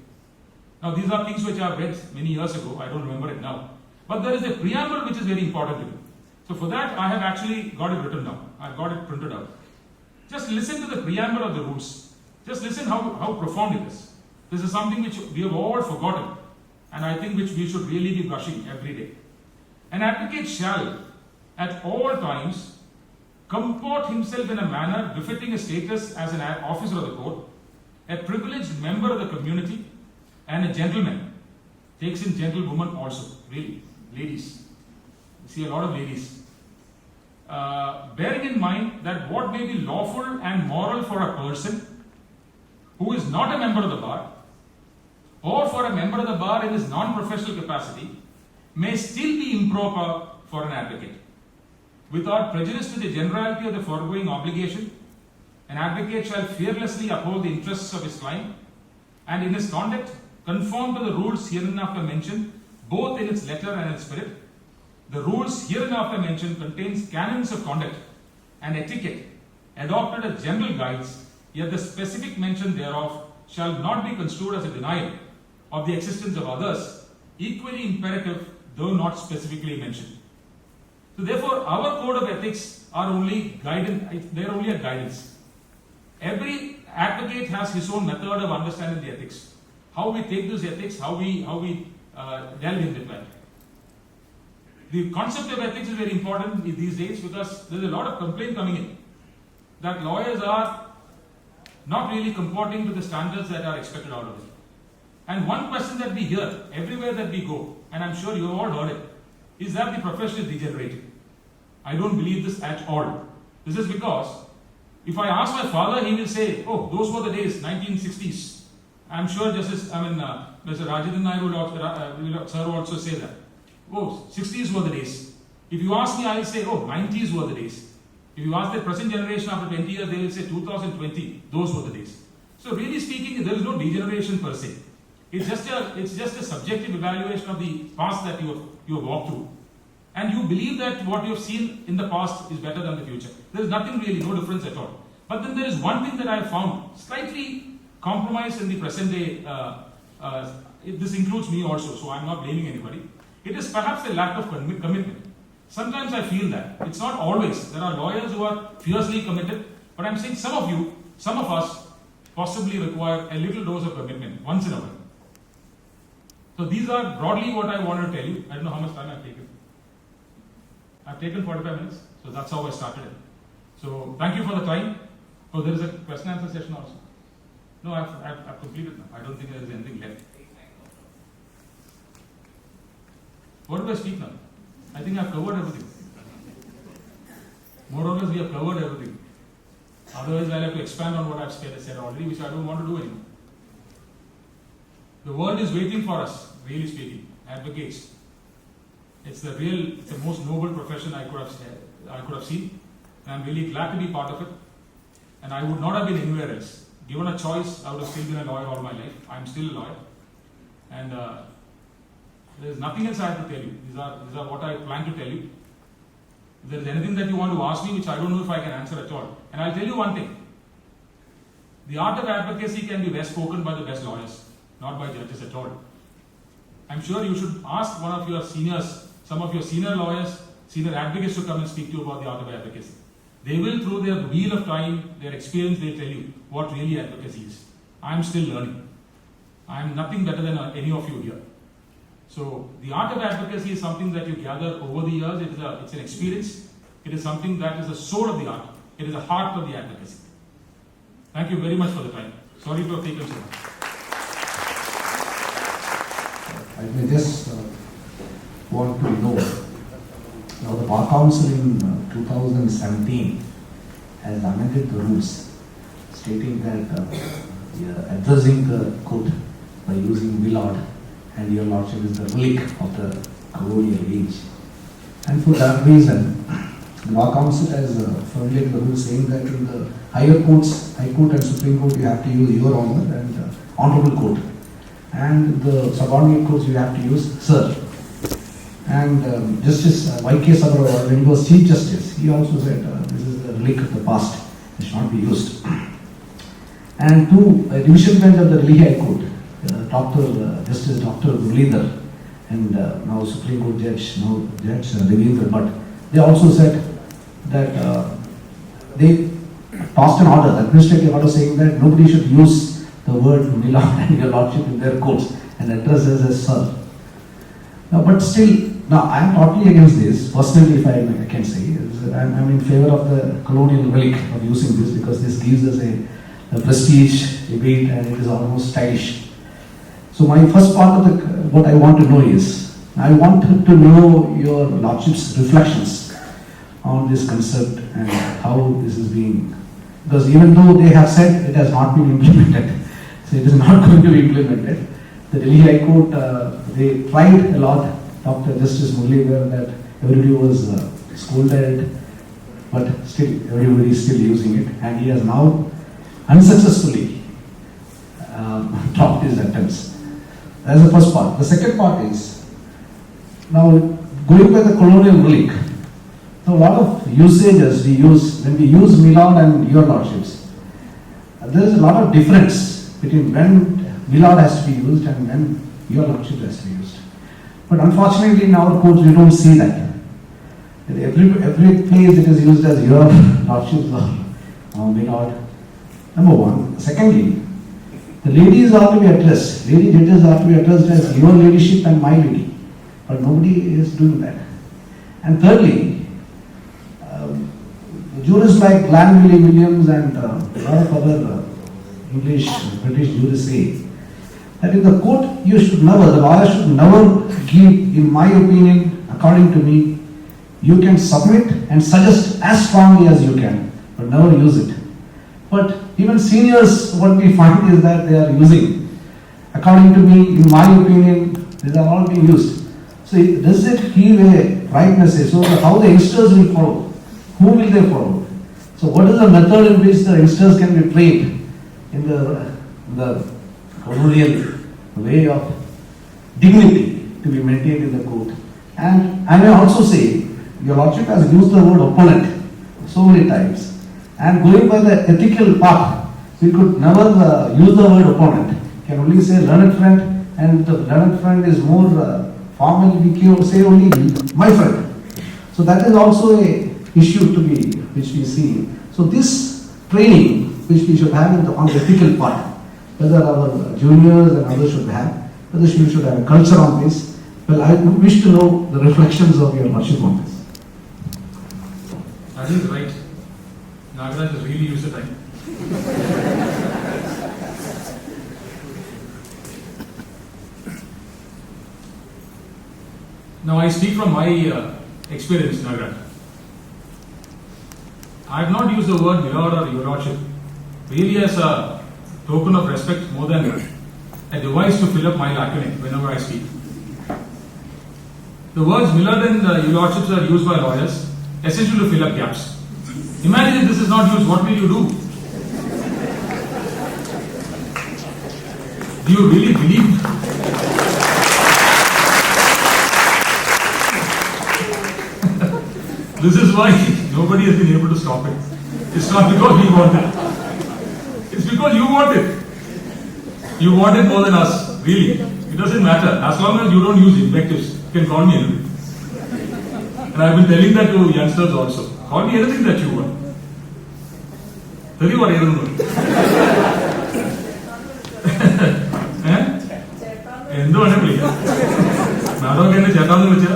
Now, these are things which I have read many years ago. I don't remember it now. But there is a preamble which is very important to me. So for that, I have actually got it written down. I've got it printed out. Just listen to the preamble of the rules. Just listen how profound it is. This is something which we have all forgotten, and I think which we should really be brushing every day. An advocate shall, at all times, comport himself in a manner befitting his status as an officer of the court, a privileged member of the community, and a gentleman. Takes in gentlewoman also, really, ladies. You see a lot of ladies. Bearing in mind that what may be lawful and moral for a person who is not a member of the bar, or for a member of the bar in his non-professional capacity, may still be improper for an advocate. Without prejudice to the generality of the foregoing obligation, an advocate shall fearlessly uphold the interests of his client, and in his conduct conform to the rules hereinafter mentioned, both in its letter and its spirit. The rules hereinafter mentioned contains canons of conduct and etiquette adopted as general guides, yet the specific mention thereof shall not be construed as a denial of the existence of others, equally imperative though not specifically mentioned. So therefore, our code of ethics are only guidance, they are only a guidance. Every advocate has his own method of understanding the ethics. How we take this ethics, how we delve into it. The concept of ethics is very important these days because there is a lot of complaint coming in that lawyers are not really comporting to the standards that are expected out of it. And one question that we hear everywhere that we go, and I'm sure you have all heard it, is that the profession is degenerating. I don't believe this at all. This is because if I ask my father, he will say, oh, those were the days, 1960s. I'm sure Mr. Rajendran Nair will also say that. oh, 60s were the days. If you ask me, I will say, oh, 90s were the days. If you ask the present generation after 20 years, they will say 2020, those were the days. So really speaking, there is no degeneration per se. It's just a subjective evaluation of the past that you have walked through. And you believe that what you have seen in the past is better than the future. There is nothing really, no difference at all. But then there is one thing that I have found slightly compromised in the present day. This includes me also, so I'm not blaming anybody. It is perhaps a lack of commitment. Sometimes I feel that. It's not always. There are lawyers who are fiercely committed, but I'm saying some of you, some of us, possibly require a little dose of commitment once in a while. So these are broadly what I want to tell you. I don't know how much time I've taken. I've taken 45 minutes, so that's how I started it. So thank you for the time. Oh, there is a question and answer session also. No, I've completed now. I don't think there is anything left. What do I speak now? I think I've covered everything. More or less, we have covered everything. Otherwise, I'll have to expand on what I've said already, which I don't want to do anymore. The world is waiting for us, really speaking, advocates. It's the most noble profession I could have seen. And I'm really glad to be part of it. And I would not have been anywhere else. Given a choice, I would have still been a lawyer all my life. I'm still a lawyer. And there's nothing else I have to tell you. These are what I plan to tell you. If there is anything that you want to ask me, which I don't know if I can answer at all. And I'll tell you one thing. The art of advocacy can be best spoken by the best lawyers, not by judges at all. I'm sure you should ask one of your seniors, some of your senior lawyers, senior advocates to come and speak to you about the art of advocacy. They will, through their wheel of time, their experience, they'll tell you what really advocacy is. I'm still learning. I'm nothing better than any of you here. So the art of advocacy is something that you gather over the years. It's an experience. It is something that is the soul of the art. It is the heart of the advocacy. Thank you very much for the time. Sorry to have taken so much. I may just want to know, now the Bar Council in 2017 has amended the rules stating that addressing the court by using Millard and your lordship is the relic of the colonial age. And for that reason, the Bar Council has formulated the rule saying that in the higher courts, High Court and Supreme Court, you have to use your honor and honorable court. And the subordinate courts, you have to use sir. And Justice Y.K. Sabharwal, when he was Chief Justice, he also said this is the relic of the past, it should not be used. And to a division bench of the Delhi High Court, Justice Dr. Muralidhar and now Supreme Court Judge, now Judge Ravindra Bhatt, they also said that they passed an order, administrative order, saying that nobody should use the word Millard and your lordship in their courts and address us as sir. Now, but still, now I am totally against this. Personally, if I can say, I'm in favor of the colonial relic of using this because this gives us a prestige, a weight, and it is almost stylish. So my first part of what I want to know is, I want to know your lordship's reflections on this concept and how this is being, because even though they have said it has not been implemented, so it is not going to be implemented. The Delhi High Court, they tried a lot. Dr. Justice Muralidhar, that everybody was scolded, but still everybody is still using it, and he has now unsuccessfully dropped his attempts. That's the first part. The second part is, now going by the colonial relic, so a lot of usages we use, when we use Millard and your lordships, there is a lot of difference between when Millard has to be used and when your lordship has to be used. But unfortunately in our courts we don't see that. In every place it is used as your lordship or Millard. Number one. Secondly, the ladies are to be addressed, lady judges are to be addressed as your ladyship and my lady. But nobody is doing that. And thirdly, jurists like Glanville Williams and a lot of other British jurists say that in the court the lawyer should never give, in my opinion, according to me, you can submit and suggest as strongly as you can, but never use it. But even seniors, what we find is that they are using, according to me, in my opinion, these are all being used. So does it give a rightness? So how the youngsters will follow? Who will they follow? So what is the method in which the youngsters can be trained in the colonial way of dignity to be maintained in the court? And I may also say, your Lordship has used the word opponent so many times. And going by the ethical path, we could never use the word opponent. Can only say learned friend, and the learned friend is more formal. We can say only my friend. So that is also a issue to be which we see. So this training which we should have on the ethical part, whether our juniors and others should have, whether we should have a culture on this. Well, I wish to know the reflections of your Lordship on this. That is right. Nagaraj has really used the time. Now I speak from my experience, Nagaraj. I have not used the word Milord or Your Lordship really as a token of respect more than a device to fill up my lacune whenever I speak. The words Milord and Your Lordships are used by lawyers essentially to fill up gaps. Imagine if this is not used, what will you do? Do you really believe? This is why nobody has been able to stop it. It's not because we want it. It's because you want it. You want it more than us, really. It doesn't matter. As long as you don't use invectives, you can call me anything. And I've been telling that to youngsters also. Call me anything that you want. Tell you what I don't know. എന്തോ വേണേ വിളിക്കാം മാഡമൊക്കെ എന്നെ ചേട്ടാന്ന് വിളിച്ച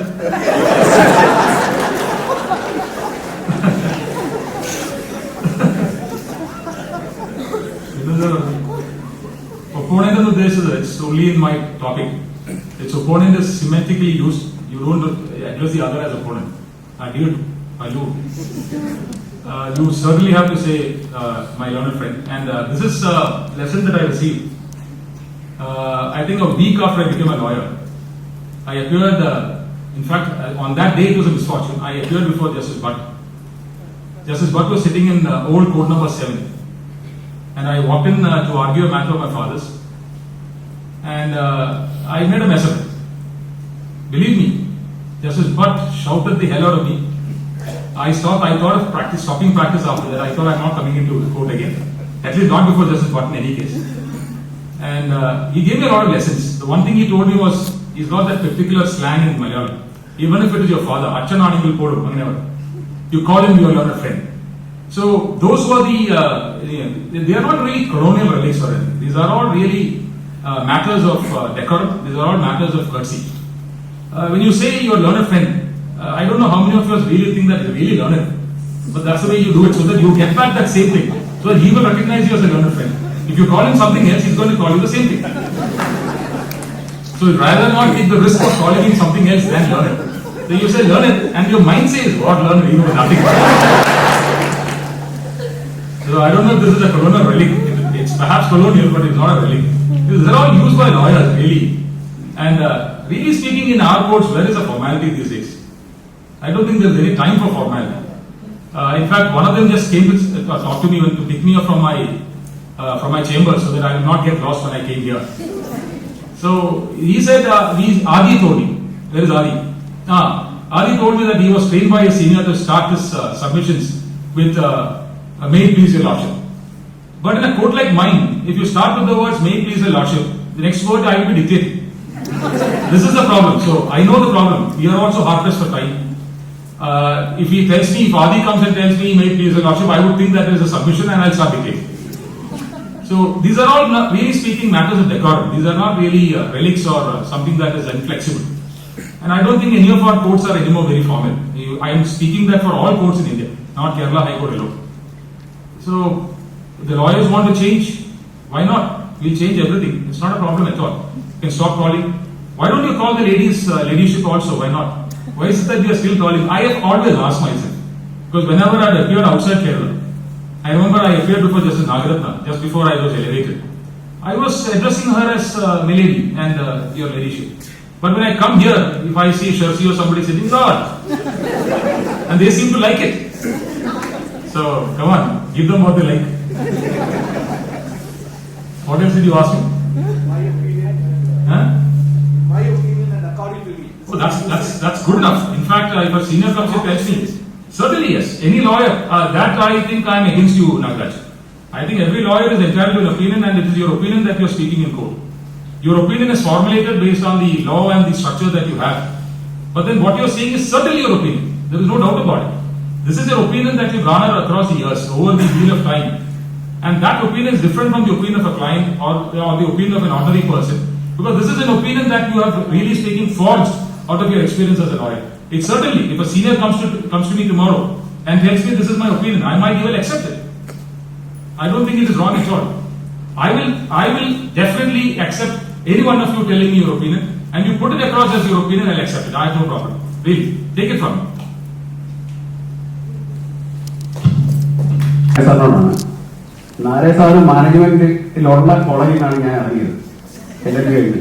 opponent എന്ന് ഉദ്ദേശിച്ചത് it's only in my topic. Its opponent is semantically used. You don't address the other as opponent. You certainly have to say my learned friend. And this is a lesson that I received. I think a week after I became a lawyer, I appeared, in fact, on that day it was a misfortune. I appeared before Justice Butt. Justice Butt was sitting in old court number 7. And I walked in to argue a matter of my father's. And I made a mess of it. Believe me, Justice Butt shouted the hell out of me. I thought of stopping practice after that. I thought I'm not coming into court again. At least not before Justice Butt in any case. And he gave me a lot of lessons. The one thing he told me was, he's got that particular slang in Malayalam. Even if it is your father, Achananingil Podum, you call him your learned friend. So those were they are not really colonial relics or anything. These are all really matters of decorum. These are all matters of courtesy. When you say your learned friend, I don't know how many of us really think that he's really learned. But that's the way you do it, so that you get back that same thing. So that he will recognize you as a learned friend. If you call him something else, he's going to call you the same thing. So rather not take the risk of calling him something else than learn it. So you say learn it, and your mind says, what learn it? You know nothing. So I don't know if this is a colonial relic. It's perhaps colonial, but it's not a relic. These are all used by lawyers, really. And really speaking, in our courts, where is the formality these days? I don't think there's any time for formality. In fact, one of them just came to talk to me to pick me up from my chamber so that I will not get lost when I came here. So he said, Adi told me. Where is Adi? Adi told me that he was trained by a senior to start his submissions with may it please your lordship. But in a court like mine, if you start with the words may it please your lordship, the next word I will be dictating. This is the problem. So I know the problem. We are also hard pressed for time. If he tells me, if Adi comes and tells me may it please your lordship, I would think that there is a submission and I'll start dictating. So these are all really speaking matters of decorum. These are not really relics or something that is inflexible. And I don't think any of our courts are anymore very formal. I am speaking that for all courts in India, not Kerala High Court alone. So if the lawyers want to change, why not? We'll change everything. It's not a problem at all. You can stop calling. Why don't you call the ladyship also? Why not? Why is it that we are still calling? I have always asked myself. Because whenever I had appeared outside Kerala, I remember I appeared before Justice Nagaratna, just before I was elevated. I was addressing her as Milady and your ladyship. But when I come here, if I see Sharsi or somebody sitting, God, and they seem to like it. So come on, give them what they like. What else did you ask me? My opinion. Huh? My opinion and according to me. Oh, that's good enough. In fact, if a senior comes and tells me, certainly yes, any lawyer, that I think I am against you, Nagaraj. I think every lawyer is entitled to an opinion, and it is your opinion that you are speaking in court. Your opinion is formulated based on the law and the structure that you have. But then what you are saying is certainly your opinion. There is no doubt about it. This is your opinion that you garner across the years, over the wheel of time. And that opinion is different from the opinion of a client or the opinion of an ordinary person. Because this is an opinion that you have really speaking forged out of your experience as a lawyer. It certainly, if a senior comes to me tomorrow and tells me this is my opinion, I might even accept it. I don't think it is wrong at all. I will definitely accept any one of you telling me your opinion, and you put it across as your opinion, I'll accept it. I have no problem. Really, take it from me. Narayana മാനേജ്മെന്റിലുള്ള കോളേജിലാണ് ഞാൻ ഇറങ്ങിയത്. കഴിഞ്ഞ്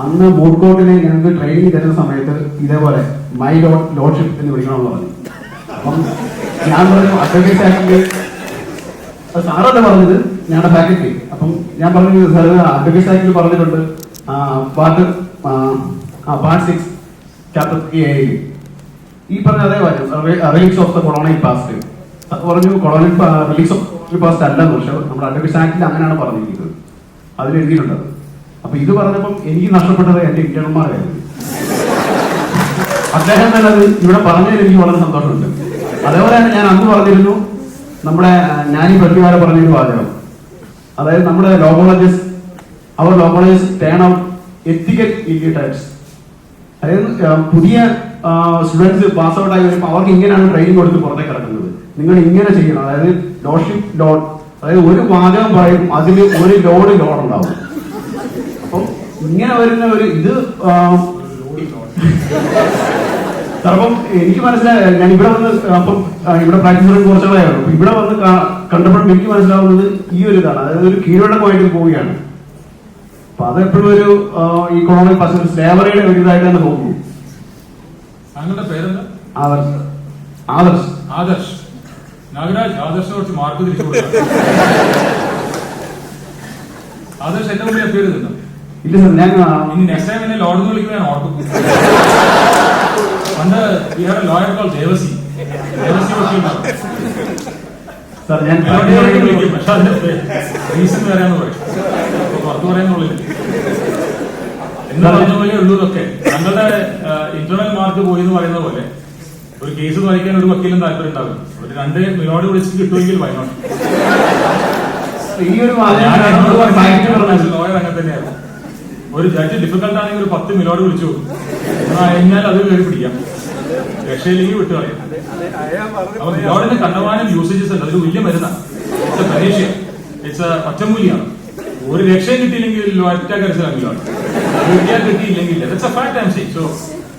അന്ന് boat കോർട്ടിനെ ഞങ്ങൾക്ക് training തരുന്ന സമയത്ത് ഇതേപോലെ my lordship എന്ന് വിളിക്കണമെന്ന് പറഞ്ഞു. അപ്പം ഞാൻ പറഞ്ഞു അഡ്വക്കേറ്റ് ആക്ടില് സാറല്ല പറഞ്ഞത്, ഞങ്ങളുടെ ഫാക്കൽറ്റി. അപ്പം ഞാൻ പറഞ്ഞു സാർ അഡ്വക്കേറ്റ് ആക്ടിൽ പറഞ്ഞിട്ടുണ്ട് പാർട്ട് 6 ചാപ്റ്റർ 3A ഈ പറഞ്ഞ അതേ പറഞ്ഞു റിലീക്സ് ഓഫ് ദ കൊളോണിയൽ പാസ്റ്റ് പറഞ്ഞു. കൊളോണിയൽ റിലീക്സ് ഓഫ് പാസ്റ്റ് അല്ലെന്ന്, പക്ഷെ നമ്മുടെ അഡ്വക്കേറ്റ് ആക്ടിൽ അങ്ങനെയാണ് പറഞ്ഞിരിക്കുന്നത്, അതിൽ എഴുതിയിട്ടുണ്ടത്. അപ്പൊ ഇത് പറഞ്ഞപ്പം എനിക്ക് നഷ്ടപ്പെട്ടത് എന്റെ ഇന്റേണർമാരായിരുന്നു. അദ്ദേഹം തന്നെ അത് ഇവിടെ പറഞ്ഞതിൽ എനിക്ക് വളരെ സന്തോഷമുണ്ട്. അതേപോലെ തന്നെ ഞാൻ അന്ന് പറഞ്ഞിരുന്നു, നമ്മുടെ ഞാനീ പ്രതികാരം പറഞ്ഞൊരു വാചകം, അതായത് നമ്മുടെ ലോ കോളേജസ് അവർ ലോ കോളേജസ് ടേൺ ഔട്ട് എത്തിക്കൽ ഇല്ലിറ്ററേറ്റ്സ്. അതായത് പുതിയ സ്റ്റുഡൻസ് പാസ് ഔട്ട് ആയി വരുമ്പോൾ അവർക്ക് ഇങ്ങനെയാണ് ട്രെയിനിങ് കൊടുത്ത് പുറത്തേക്ക് ഇറക്കുന്നത്. നിങ്ങൾ ഇങ്ങനെ ചെയ്യണം. അതായത് ലോഡ്ഷിപ്പ് ലോഡ്, അതായത് ഒരു വാചകം പറയും അതിൽ ഒരു ലോഡ് ഉണ്ടാവും. അപ്പം ഇങ്ങനെ വരുന്ന ഒരു ഇത് അപ്പം എനിക്ക് മനസ്സിലായി. ഞാൻ ഇവിടെ വന്ന് അപ്പം ഇവിടെ പ്രാക്ടീസ് ചെയ്യാൻ കുറച്ചുകളായിരുന്നു. അപ്പൊ ഇവിടെ വന്ന് കണ്ടപ്പോഴും എനിക്ക് മനസ്സിലാവുന്നത് ഈ ഒരു ഇതാണ്, അതായത് ഒരു കീഴ്വഴക്കമായിട്ട് പോവുകയാണ്. അപ്പൊ അതെപ്പോഴും ഒരു ഈ കൊളോണിയൽ പാസ്റ്റ് സ്ലേവറിയുടെ ഒരു ഇതായിട്ട് തന്നെ തോന്നുന്നു. താങ്കളുടെ പേരെന്താ? ആദർശ്. ആദർശ്. നാഗരാജ്, ആദർശിനെ കുറച്ച് മാർക്ക് തിരിച്ചു കൊടുക്കാം. ആദർശ് എന്റെ മുമ്പിൽ പേര് തന്നു. ഇല്ല സാർ, ഞാൻ ഇനി നെക്സ്റ്റ് ടൈം എന്നെ ലോഡ് എന്ന് വിളിക്കുമ്പോൾ ഞാൻ ഓർക്കും. പണ്ട് we had a lawyer call Devasi. Sir ഞാൻ വിളിക്കും, പക്ഷെ അതിന്റെ റീസൺ വരാന്ന് പറയും, പുറത്തു പറയാന്നുള്ളില്ല. എന്ന് പറഞ്ഞ പോലെ ഉള്ളൂതൊക്കെ ഞങ്ങളുടെ ഇന്റർണൽ മാർക്ക് പോയി എന്ന് പറയുന്ന പോലെ ഒരു കേസ് വായിക്കാൻ ഒരു വക്കീലും താല്പര്യം ഉണ്ടാവില്ല. ഒരു 2 മിലോഡ് വിളിച്ച് കിട്ടുമെങ്കിൽ വൈനോട്ട്. ഈ ഒരു ലോയർ അങ്ങനെ തന്നെയായിരുന്നു. ഒരു ജഡ്ജ് ഡിഫിക്കൽട്ട് ആണെങ്കിൽ ഒരു 10 മിലോഡ് വിളിച്ചു കഴിഞ്ഞാൽ അത് കയറി പിടിക്കാം, രക്ഷയിലേക്ക് വിട്ടു കളയാം. അപ്പൊ മിലോഡിന്റെ കണ്ടമാനം യൂസേജസ് ഉണ്ട്. അതൊരു വലിയ മരുന്നാണ്. ഇറ്റ്സ് എ പരീക്ഷ, ഇറ്റ്സ് എ ഒറ്റമൂലിയാണ്. ഒരു രക്ഷയും കിട്ടിയില്ലെങ്കിൽ ഒറ്റ കരച്ചിലാണ് മിലോഡ്. കിട്ടിയില്ലെങ്കിൽ that's a fact I am saying. So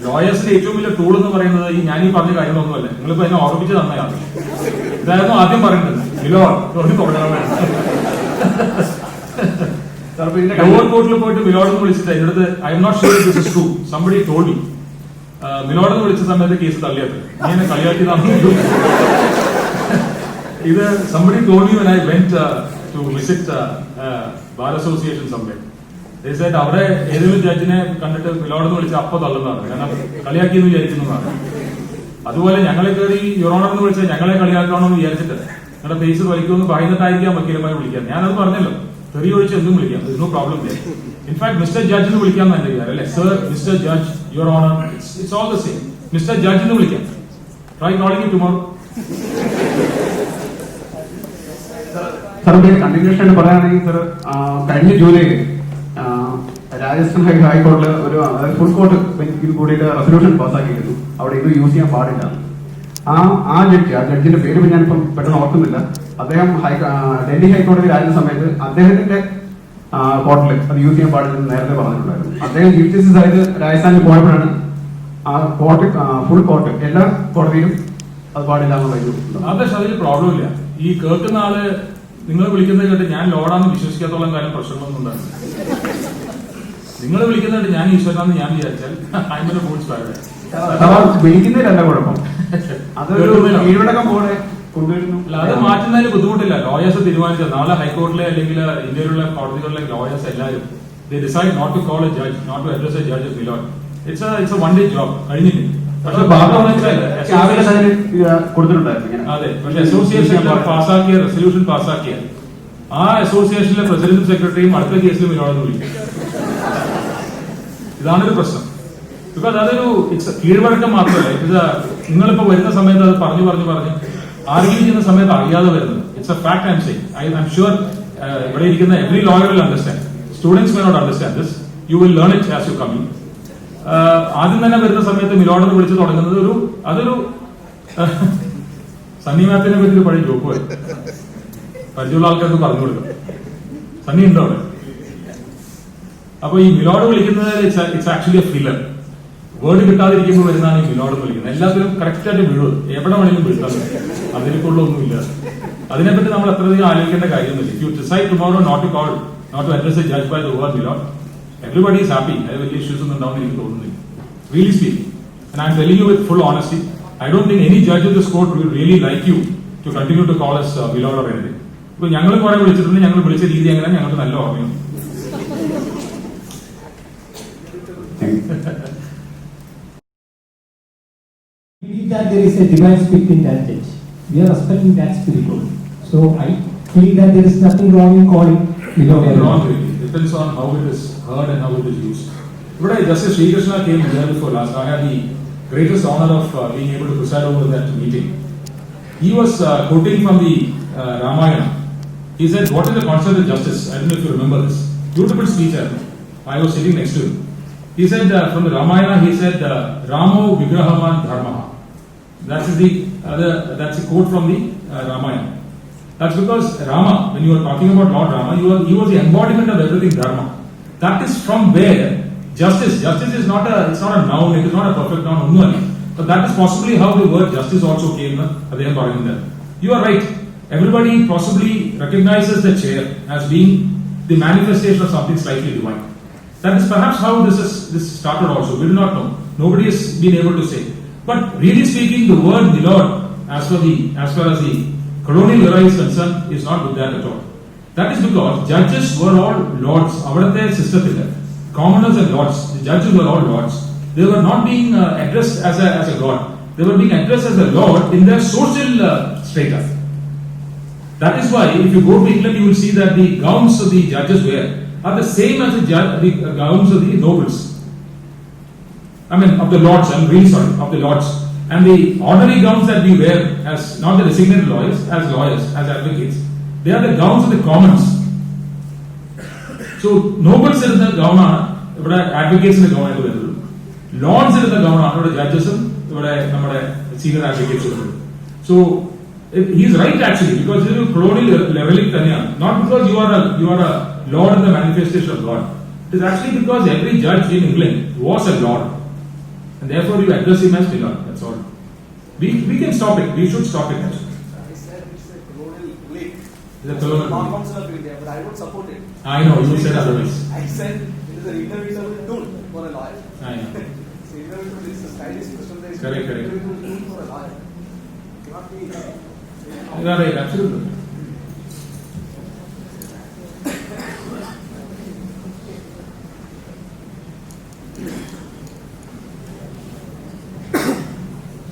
ലോയേഴ്സിന്റെ ഏറ്റവും വലിയ ടൂൾ എന്ന് പറയുന്നത് ഞാൻ ഈ പറഞ്ഞ കാര്യങ്ങളൊന്നുമല്ല. നിങ്ങളിപ്പോ എന്നെ ഓർമ്മിച്ച് നന്നായാണ്. ഇതായിരുന്നു ആദ്യം പറയുന്നത്, മിലോഡ് തുടങ്ങണം. ലോവർ കോർട്ടിൽ പോയിട്ട് മിലോഡ് എന്ന് വിളിച്ചിട്ട് എന്റെ അടുത്ത് I am not sure this is true, somebody told me milord എന്ന് വിളിച്ച സമയത്ത് കേസ് തള്ളിയത് ഇങ്ങനെ കളിയാക്കിയതാണ്. ഇത് somebody told me when I went to visit bar association somebody. അവിടെ ഏതെങ്കിലും ജഡ്ജിനെ കണ്ടിട്ട് മിലോഡ് എന്ന് വിളിച്ച അപ്പൊ തള്ളുന്നതാണ്, കാരണം കളിയാക്കിയെന്ന് വിചാരിക്കുന്നതാണ്. അതുപോലെ ഞങ്ങളെ കയറി യുറോണർ എന്ന് വിളിച്ചാൽ ഞങ്ങളെ കളിയാക്കണമെന്ന് വിചാരിച്ചിട്ട് നിങ്ങളുടെ ഫേസ് വലിക്കുമെന്ന് പറയുന്നിട്ടായിരിക്കാം വക്കീലമായി വിളിക്കാൻ. ഞാനത് പറഞ്ഞല്ലോ, തെറി ഒഴിച്ച് എന്തും വിളിക്കാം, no problem. In fact mister judge എന്ന് വിളിക്കാൻ തന്നെ വിചാരം അല്ലെ, sir, mister judge, your honour, it's all the same. Mister judge എന്ന് വിളിക്കാം. Try calling tomorrow. Sir continuation ആയിട്ട് പറയുകയാണെങ്കിൽ സാർ, കഴിഞ്ഞ ജൂലൈ രാജസ്ഥാൻ ഹൈക്കോടതിയിൽ ഒരു ഫുൾ കോർട്ട് ബെഞ്ചിൽ കൂടിയിട്ട് റെസൊല്യൂഷൻ പാസ്സാക്കിയിരുന്നു, അവിടെ ഇത് യൂസ് ചെയ്യാൻ പാടില്ല. ആ ജഡ്ജിന്റെ പേര് ഞാനിപ്പം പെട്ടെന്ന് ഓർക്കുന്നില്ല. അദ്ദേഹം ഡൽഹി ഹൈക്കോടതിയിലായിരുന്ന സമയത്ത് അദ്ദേഹത്തിന്റെ കോർട്ടിൽ അത് യൂസ് ചെയ്യാൻ പാടില്ലെന്ന് നേരത്തെ പറഞ്ഞിട്ടുണ്ടായിരുന്നു. അദ്ദേഹം ചീഫ് ജസ്റ്റിസ് ആയിട്ട് രാജസ്ഥാനിൽ പോയപ്പോഴാണ് ആ കോർട്ട് ഫുൾ കോർട്ട് എല്ലാ കോടതിയിലും അത് പാടില്ല എന്നുള്ള അതിൽ പ്രോബ്ലം ഇല്ല. ഈ കേൾക്കുന്ന ആള് നിങ്ങൾ വിളിക്കുന്നത് കേട്ട് ഞാൻ ലോഡാന്ന് വിശ്വസിക്കാത്തോളം കാര്യം പ്രശ്നങ്ങളൊന്നും ഉണ്ടായിരുന്നു. നിങ്ങൾ വിളിക്കുന്നുണ്ട് ഞാൻ ഈശ്വരനാന്ന് ഞാൻ വിചാരിച്ചാൽ I'm in a fool's paradise. വിളിക്കുന്നതിലല്ല കുഴപ്പം, അതൊരു കീഴ്വഴക്കം പോലെ കൊണ്ടുവരുന്നു. അല്ല, അത് മാറ്റുന്നതിന് ബുദ്ധിമുട്ടില്ല. ലോയേഴ്സ് തീരുമാനിച്ചത് നാളെ ഹൈക്കോർട്ടിലെ അല്ലെങ്കിൽ ഇന്ത്യയിലുള്ള കോടതികളിലെ ലോയേഴ്സ് എല്ലാവരും they decide not to call a judge, not to address a judge as Milord. It's a one day job. കഴിഞ്ഞില്ല. പക്ഷെ കൊടുത്തിട്ടുണ്ടായിരുന്നു. അതെ, പക്ഷെ അസോസിയേഷൻ പാസ്സാക്കിയ റെസൊല്യൂഷൻ പാസ്സാക്കിയ ആ അസോസിയേഷനിലെ പ്രസിഡന്റും സെക്രട്ടറിയും അടുത്ത കേസിൽ വിനോദം വിളിക്കും. ഇതാണൊരു പ്രശ്നം. ബിക്കോസ് അതൊരു കീഴ്വഴക്കം മാത്രമല്ല, ഇത് നിങ്ങളിപ്പോ വരുന്ന സമയത്ത് അത് പറഞ്ഞു ആർഗ്യൂ ചെയ്യുന്ന സമയത്ത് അറിയാതെ വരുന്നത്. It's a fact I am saying. I am sure ഇവിടെ ഇരിക്കുന്ന every lawyer will understand. Students may not understand this. You will learn it as you come in. ആദ്യം തന്നെ വരുന്ന സമയത്ത് മിലോടെന്ന് വിളിച്ച് തുടങ്ങുന്നത് അതൊരു സണ്ണി മാപ്പിനെ പറ്റി ഒരു പഴയ ജോക്ക് വരും. പരിചയമുള്ള ആൾക്കാർക്ക് പറഞ്ഞു കൊടുക്കും. സണ്ണി ഉണ്ടോ അവിടെ? അപ്പൊ ഈ മിലോഡ് വിളിക്കുന്നത് it's actually a filler. Word കിട്ടാതിരിക്കുമ്പോൾ വരുന്നതാണ് ഈ മിലോഡ് വിളിക്കുന്നത്. എല്ലാത്തിലും കറക്റ്റ് ആയിട്ട് വീഴും, എവിടെ വേണമെങ്കിലും വീഴ്ത്താൻ അതിലേക്കുള്ളൊന്നുമില്ല. അതിനെപ്പറ്റി നമ്മൾ അത്രയധികം ആലോചിക്കേണ്ട കാര്യമൊന്നുമില്ല. If you decide tomorrow not to address a judge by the word milord, everybody is happy. I have വലിയ ഇഷ്യൂസ് ഒന്നും ഉണ്ടാവുന്ന എനിക്ക് തോന്നുന്നില്ല. Really speaking, and I am telling you with full honesty, I don't think any judge of this court will really like you to continue to call us Milord or anything. ഇപ്പൊ ഞങ്ങൾ കുറെ വിളിച്ചിട്ടുണ്ട്, ഞങ്ങൾ വിളിച്ച രീതി അങ്ങനെ ഞങ്ങൾക്ക് നല്ല ഓർമ്മയുണ്ട്. We believe that there is a divine spirit in that judge. We are respecting that spirit only. So I feel that there is nothing wrong in calling Milord. Wrong really. Depends on how it is heard and how it is used. But Justice Sri Krishna came here before last. I had the greatest honor of being able to preside over that meeting. He was quoting from the Ramayana. He said, "What is the concept of justice?" I don't know if you remember this. Beautiful speech. I was sitting next to him. He said from the Ramayana. He said, "Ramo Vigrahaman Dharma." That's a quote from the Ramayana. That's because Rama, when you are talking about Lord Rama, he was the embodiment of everything Dharma. That is from where justice is not a noun, it is not a perfect noun only. But that is possibly how the word justice also came. You are right. Everybody possibly recognizes the chair as being the manifestation of something slightly divine. That is perhaps how this started also. We do not know. Nobody has been able to say. But really speaking, the word Milord, as far as the colonial era is concerned, is not with that at all. That is because judges were all lords. Avadate system, commoners and lords. The judges were all lords. They were not being addressed as a god. They were being addressed as a lord in their social strata. That is why, if you go to England, you will see that the gowns of the judges wear are the same as the gowns of the nobles. I mean, of the lords. I'm really sorry, of the lords. And the ordinary gowns that we wear as not the designated lawyers, as advocates, they are the gowns of the commons. So nobles in the gown are advocates in the gown. Lords in the gown are judges and senior advocates. So he is right actually, because it is a colonial relic, not because you are a lord in the manifestation of God. It is actually because every judge in England was a lord. And therefore you address him as Milord. That's all. We can stop it. We should stop it. I said it's a colonial relic. It's a colonial Bar relic. Council of India, but I don't support it. I know, you said otherwise. I said it is an interminable tool for a lawyer. I know. So interminable is a stylish question. Correct. Interminable tool for a lawyer. Cannot be. You are right, absolutely.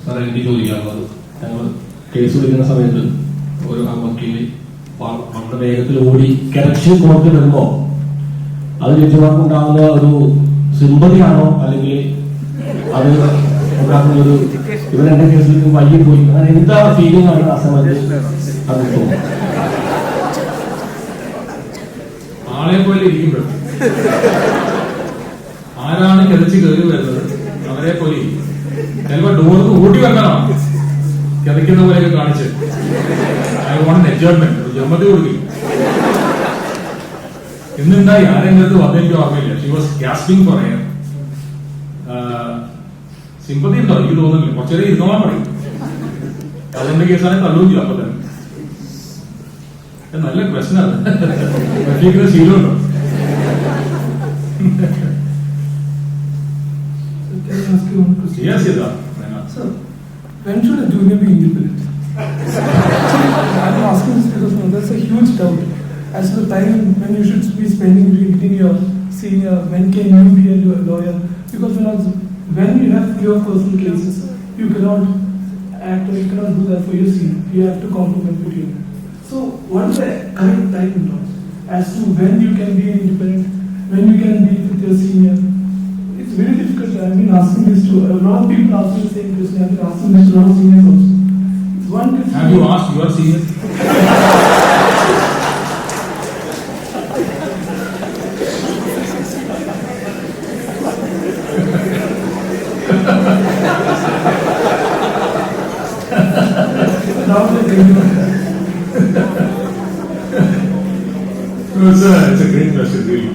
സാറേ, എനിക്ക് ചോദിക്കാനുള്ളത്, ഞങ്ങൾ case വിളിക്കുന്ന സമയത്ത് ഒരു വക്കീല് വളരെ വേഗത്തിൽ ഓടി കറക്ഷൻ കോടതി വരുമ്പോ അത് ജഡ്ജിമാർക്കുണ്ടാകുന്ന ഒരു സിമ്പതിയാണോ, അല്ലെങ്കിൽ അത് ഉണ്ടാകുന്ന ഒരു ഇവരെന്റെ കേസിൽ വൈകി പോയി, അങ്ങനെ എന്താ ഫീലിംഗ് ആണ് ആ സമയത്ത്? അത് തോന്നുന്നു ആളെ പോലെ ഇരിക്കുമ്പോൾ ആരാണ് കിതച്ച് കയറി വരുന്നത് അവരെ പോലെ ചിലപ്പോ ഡോറിന്ന് ഓടി വെക്കാനാണ് കിതയ്ക്കുന്ന പോലെയൊക്കെ കാണിച്ച് ഐ വോണ്ട് എൻജോയ്മെന്റ്, ജമ്മതി കൊടുക്കും. ഇന്നുണ്ടായി ആരെങ്കിലും വന്നെനിക്ക് ഓർമ്മയില്ല. She was gasping for air. Sympathy ഉണ്ടോ എനിക്ക് തോന്നുന്നില്ല. കുറച്ചേരം ഇരുന്നോളാൻ പറയും. അതുകൊണ്ട് കേസാണെങ്കിൽ തള്ളുകയും ചെയ്യും. അപ്പൊ തന്നെ നല്ല ക്വസ്റ്റനാണ്. ശീലമുണ്ടോ? Can I ask you one question? Yes, Siddharth. Why not? Sir, when should a junior be independent? I'm asking this because there's a huge doubt as to the time when you should be spending between hitting your senior, when can you be a lawyer? Because when you have your personal cases, you cannot act or you cannot do that for your senior. You have to compromise between them. So, what is the correct time in law as to when you can be independent, when you can be with your senior? It's very difficult. I've been asking this to a lot of people. Asking the same question. I've been asking this to a lot of seniors also. It's one question. Have you asked your seniors? Now they think about that. No, it's a great question, really.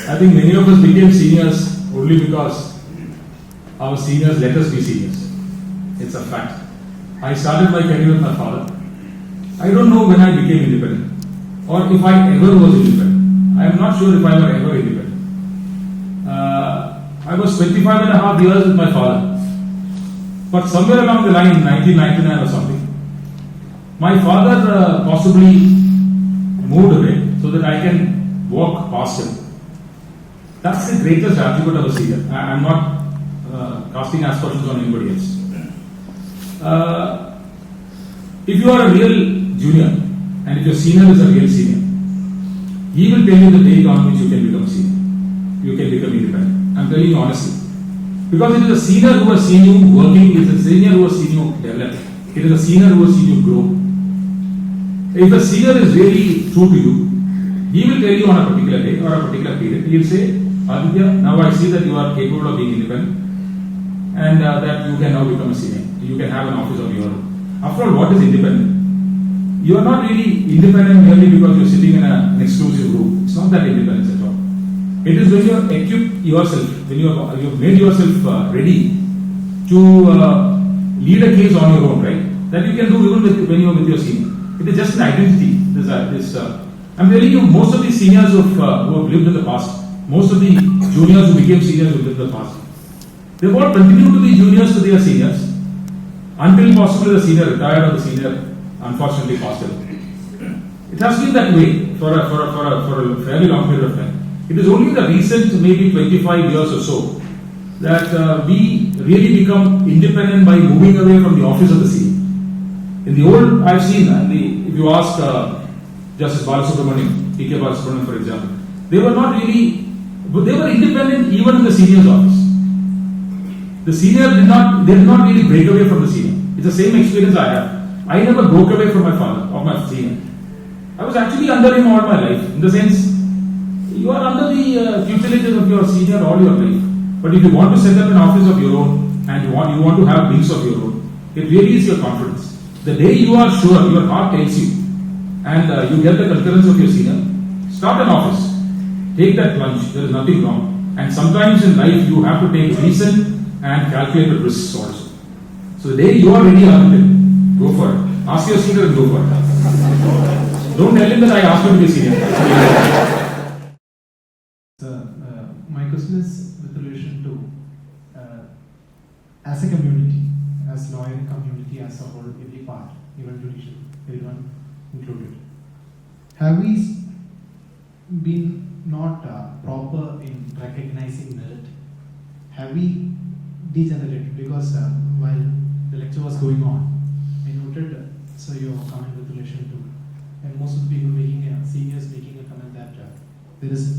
I think many of us became seniors only because our seniors let us be seniors. It's a fact. I started my career with my father. I don't know when I became independent or if I ever was independent. I am not sure if I were ever independent. I was 25 and a half years with my father. But somewhere along the line in 1999 or something, my father possibly moved away so that I can walk past him. That's the greatest attribute of a senior. I'm not casting aspersions on anybody else. If you are a real junior and if your senior is a real senior, he will tell you the day on which you can become senior. You can become independent. I'm telling you honestly. Because it is a senior who has seen you working, it is a senior who has seen you develop, it is a senior who has seen you grow. If a senior is really true to you, he will tell you on a particular day or a particular period, he will say, Aditya, now I see that you are capable of being independent and that you can now become a senior. You can have an office of your own. After all, what is independent? You are not really independent merely because you are sitting in an exclusive room. It's not that independence at all. It is when you have equipped yourself, when you have made yourself ready to lead a case on your own, right? That you can do even when you are with your senior. It is just an identity. I'm telling you, most of the seniors who have lived in the past, most of the juniors who became seniors who lived in the past, they've all continued to be juniors to their seniors until possibly the senior retired or the senior unfortunately passed away. It has been that way for a fairly long period of time. It is only the recent maybe 25 years or so that we really become independent by moving away from the office of the senior. In the old, I've seen, if you ask Justice Balasubramanian, P.K. Balasubramanian for example, they were not really, but they were independent even in the senior's office. The senior did not really break away from the senior. It's the same experience I have. I never broke away from my father or my senior. I was actually under him all my life. In the sense, you are under the tutelage of your senior all your life. But if you want to set up an office of your own and you want to have wings of your own, it really is your confidence. The day you are sure, your heart tells you, and you get the concurrence of your senior, start an office. Take that plunge. There is nothing wrong. And sometimes in life you have to take recent and calculated risks also. So the day you are ready, go for it. Ask your senior and go for it. Don't tell him that I asked you to be senior. My question is with relation to as a community, as lawyer community as a whole, every part, even judicial, everyone included. Have we been not proper in recognizing merit? Have we degenerated? Because while the lecture was going on, I noted your comment with relation to, and most of the people seniors making a comment that there is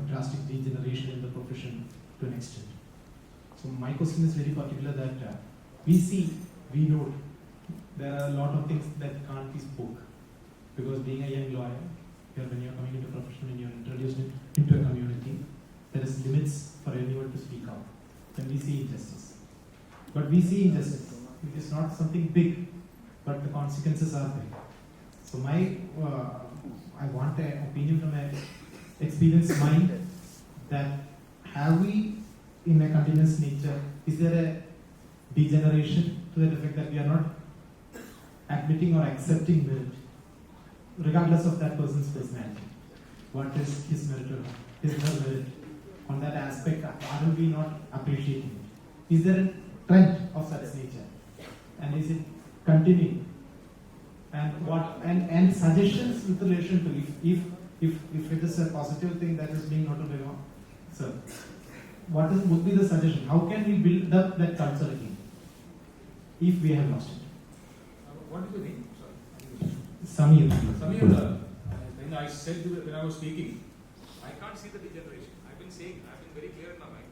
drastic degeneration in the profession to an extent. So my question is very particular that we know there are a lot of things that can't be spoke, because being a young lawyer, when you're coming into profession and you're introduced into a community, there is limits for anyone to speak out when we see injustice. But we see injustice. It is not something big, but the consequences are big. So I want an opinion from an experienced mind that have we, in a continuous nature, is there a degeneration to the effect that we are not admitting or accepting merit, regardless of that person's personality? What is his merit or his her merit? on that aspect, are we not appreciating it? Is there a trend of such nature? And is it continuing? And what and suggestions with relation to if it is a positive thing that is being noted on, sir, would be the suggestion? How can we build up that culture again if we have lost it? What is your name? Samir. Samir, when I said when I was speaking, I can't see the degeneration. I've been very clear in my mind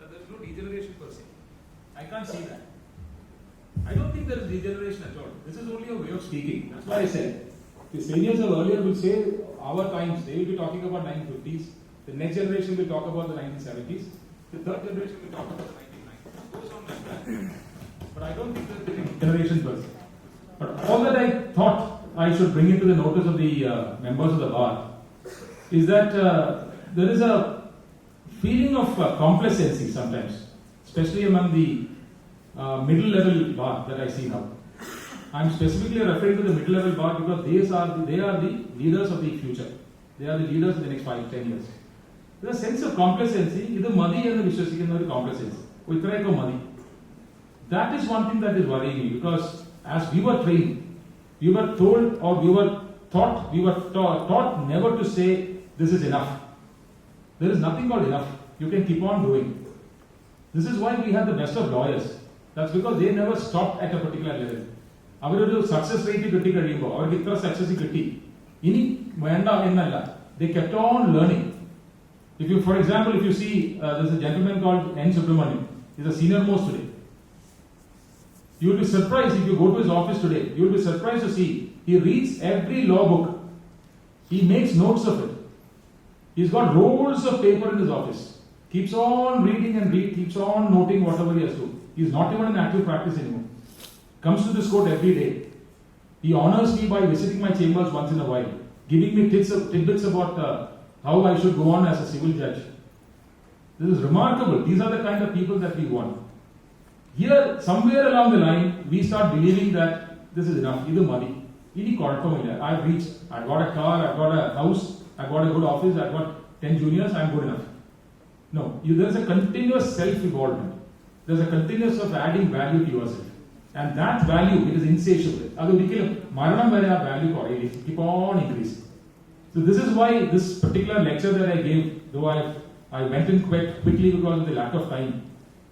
that there is no degeneration per se. I can't see that. I don't think there is degeneration at all. This is only a way of speaking. That's why I said. The seniors of earlier will say our times, they will be talking about 1950s. The next generation will talk about the 1970s. The third generation will talk about the 1990s. It goes on like that. But I don't think there is a degeneration per se. But all that I thought I should bring into the notice of the members of the bar is that there is a feeling of complacency sometimes, especially among the middle level bar that I see now. I am specifically referring to the middle level bar because they are the leaders of the future. They are the leaders of the next 5-10 years. There is a sense of complacency. This is Madi and the Vishwasikan complacency. Madi. That is one thing that is worrying me because as we were trained, we were told or we were taught never to say this is enough. There is nothing called enough. You can keep on doing. This is why we have the best of lawyers. That's because they never stopped at a particular level. Our success rate our success they kept on learning. For example, if you see there's a gentleman called N. Subramanian, he's a senior most today. You will be surprised if you go to his office today. You will be surprised to see he reads every law book. He makes notes of it. He's got rolls of paper in his office. Keeps on reading and keeps on noting whatever he has to. He's not even in active practice anymore. Comes to this court every day. He honors me by visiting my chambers once in a while, giving me tidbits about how I should go on as a civil judge. This is remarkable. These are the kind of people that we want. Here, somewhere along the line, we start believing that this is enough. This is money. I've reached, I've got a car, I've got a house, I've got a good office, I've got 10 juniors, I'm good enough. No, there's a continuous self-evolvement. There's a continuous of adding value to yourself. And that value, it is insatiable. Value keep on increasing. So this is why this particular lecture that I gave, though I went in quite quickly because of the lack of time,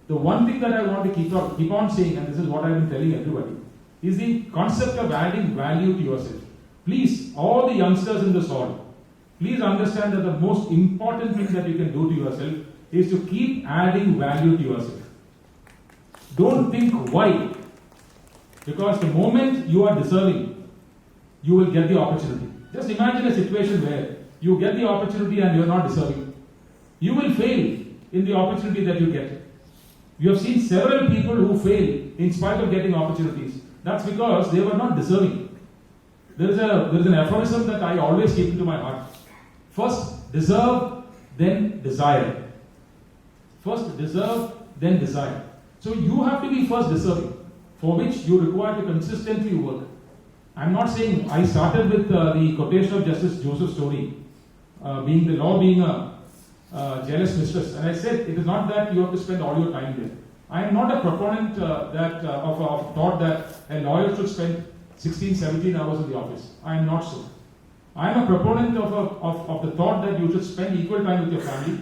the one thing that I want to keep on saying, and this is what I've been telling everybody, is the concept of adding value to yourself. Please, all the youngsters in this hall, please understand that the most important thing that you can do to yourself is to keep adding value to yourself. Don't think why. Because the moment you are deserving, you will get the opportunity. Just imagine a situation where you get the opportunity and you are not deserving. You will fail in the opportunity that you get. You have seen several people who fail in spite of getting opportunities. That's because they were not deserving. There is an aphorism that I always keep into my heart. First deserve, then desire. First deserve, then desire. So you have to be first deserving, for which you require to consistently work. I'm not saying, I started with the quotation of Justice Joseph Story, being the law being a jealous mistress, and I said it is not that you have to spend all your time there. I am not a proponent of thought that a lawyer should spend 16, 17 hours in the office. I am not so. I am a proponent of the thought that you should spend equal time with your family,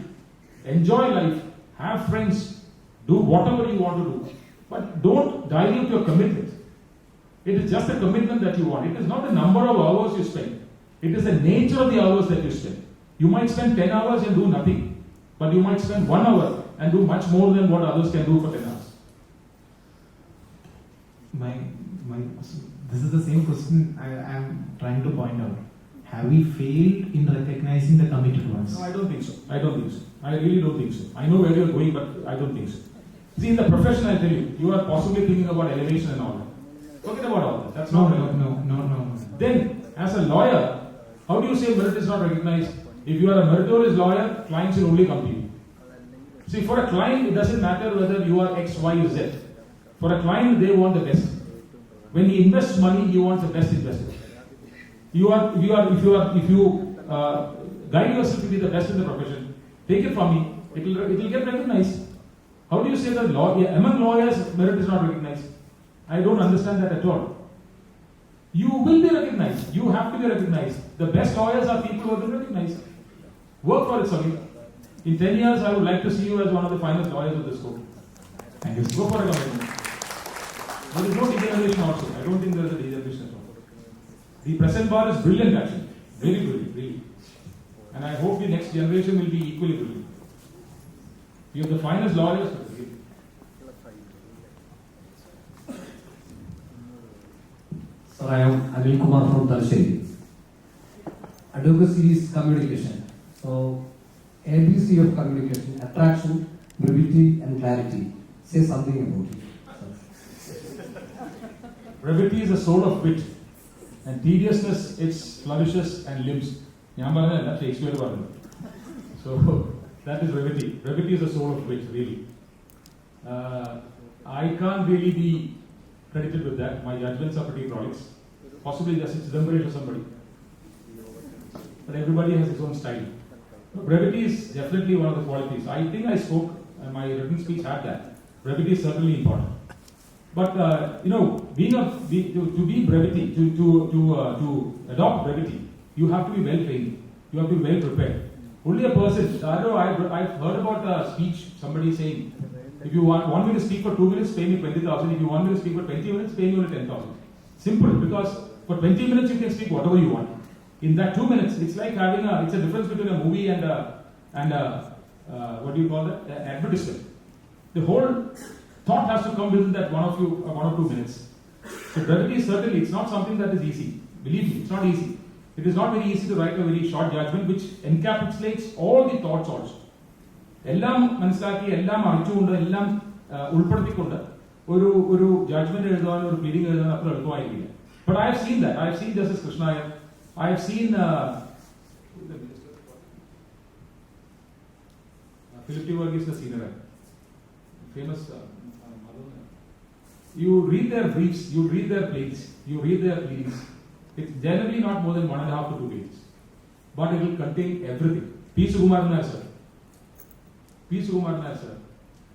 enjoy life, have friends, do whatever you want to do, but don't dilute your commitment. It is just a commitment that you want. It is not the number of hours you spend. It is the nature of the hours that you spend. You might spend 10 hours and do nothing, but you might spend 1 hour and do much more than what others can do for 10 hours. This is the same question I am trying to point out. Have we failed in recognizing the committed ones? No, I don't think so. I really don't think so. I know where you are going, but I don't think so. See, in the profession, I tell you, you are possibly thinking about elevation and all that. Forget about all that. That's not relevant. No. Then, as a lawyer, how do you say merit is not recognized? If you are a meritorious lawyer, clients will only come to you. See, for a client, it doesn't matter whether you are X, Y, or Z. For a client, they want the best. When he invests money, he wants the best investor. If you guide yourself to be the best in the profession, take it from me. It will get recognized. How do you say that among lawyers merit is not recognized? I don't understand that at all. You will be recognized. You have to be recognized. The best lawyers are people who have been recognized. Work for it, Samir. In 10 years, I would like to see you as one of the finest lawyers of this court. Thank you. Go for it, Samir. There is no degeneration also. I don't think there is a degeneration at all. The present bar is brilliant actually. Very brilliant, really. And I hope the next generation will be equally brilliant. We have the finest lawyers. Sir, I am Anil Kumar from Talsheri. Advocacy is communication. So, ABC of communication, attraction, brevity and clarity. Say something about it. Brevity is the soul of wit, and tediousness its flourishes and limbs. That's Shakespeare. So that is brevity. Brevity is the soul of wit, really. I can't really be credited with that. My judgments are pretty prolix. Possibly Justice Chidambaram or somebody. But everybody has his own style. Brevity is definitely one of the qualities. I think I spoke, my written speech had that. Brevity is certainly important. But to be brevity, to adopt brevity, you have to be well trained. You have to be well prepared. Only a person. I've heard about a speech. Somebody saying, if you want me to speak for 2 minutes, pay me 20,000. If you want me to speak for 20 minutes, pay me only 10,000. Simple, because for 20 minutes you can speak whatever you want. In that 2 minutes, it's like having it's a difference between a movie and what do you call that? An advertisement. The whole thought has to come within that 1 or 2 minutes. So brevity certainly, it's not something that is easy. Believe me, it's not easy. It is not very easy to write a very short judgment which encapsulates all the thoughts also. എല്ലാം മനസ്സിലാക്കി എല്ലാം അറിച്ചുകൊണ്ട് എല്ലാം ഉൾപ്പെടുത്തിക്കൊണ്ട് ഒരു judgement എഴുതാൻ ഒരു pleading എഴുതാൻ അത്ര എളുപ്പമായിരിക്കില്ല. But I have seen that. I have seen Justice Krishna. I have seen Philip T. Varghese, the senior, famous. You read their briefs, you read their pleas, you read their pleadings. It's generally not more than 1.5 to 2 pages, but it will contain everything. P. Sukumaran Nair, sir. P. Sukumaran Nair, sir.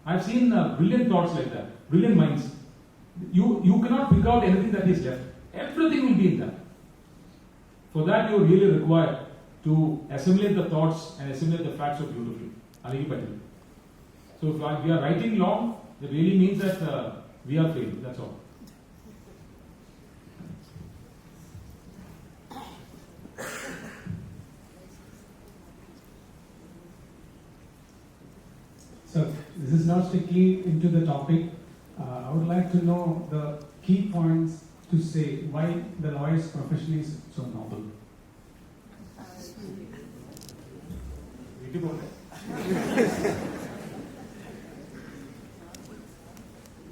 I've seen brilliant thoughts like that, brilliant minds. You cannot pick out anything that is left. Everything will be in that. For that, you really require to assimilate the thoughts and assimilate the facts so beautifully. So if we are writing long, it really means that we are failing. That's all. So this is not strictly into the topic. I would like to know the key points to say why the lawyer's profession is so noble.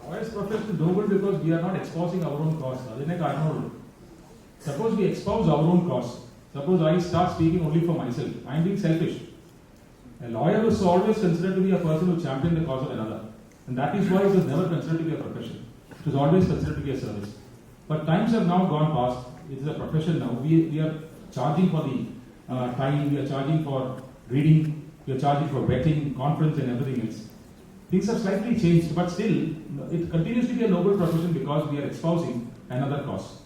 Lawyer's profession is noble because we are not espousing our own cause. Suppose we espouse our own cause. Suppose I start speaking only for myself. I am being selfish. A lawyer was always considered to be a person who championed the cause of another. And that is why it was never considered to be a profession. It was always considered to be a service. But times have now gone past. It is a profession now. We are charging for the time, we are charging for reading, we are charging for vetting, conference and everything else. Things have slightly changed, but still, it continues to be a noble profession because we are espousing another cause.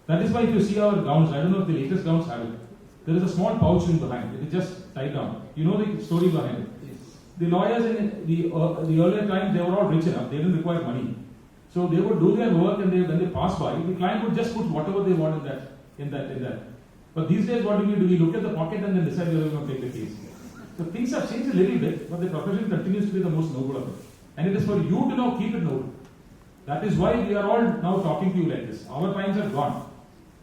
That is why if you see our gowns, I don't know if the latest gowns have it, there is a small pouch in behind. It is just tied down. You know the story behind it. The lawyers in the earlier times, they were all rich enough. They didn't require money. So they would do their work, and when they pass by, the client would just put whatever they want in that. But these days, what do? We look at the pocket and then decide whether we want to take the case. So things have changed a little bit, but the profession continues to be the most noble of it. And it is for you to now keep it noble. That is why we are all now talking to you like this. Our times are gone.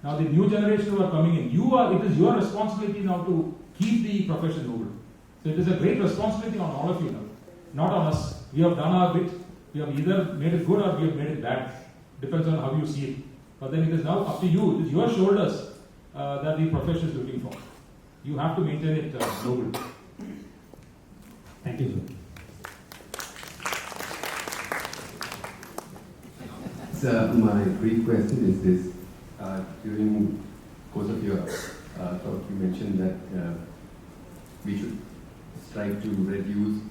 Now the new generation who are coming in, it is your responsibility now to keep the profession noble. So it is a great responsibility on all of you now, not on us. We have done our bit. We have either made it good or we have made it bad. Depends on how you see it. But then it is now up to you. It is your shoulders that the profession is looking for. You have to maintain it noble. Thank you, sir. So my brief question is this. During course of your talk, you mentioned that we should strive to reduce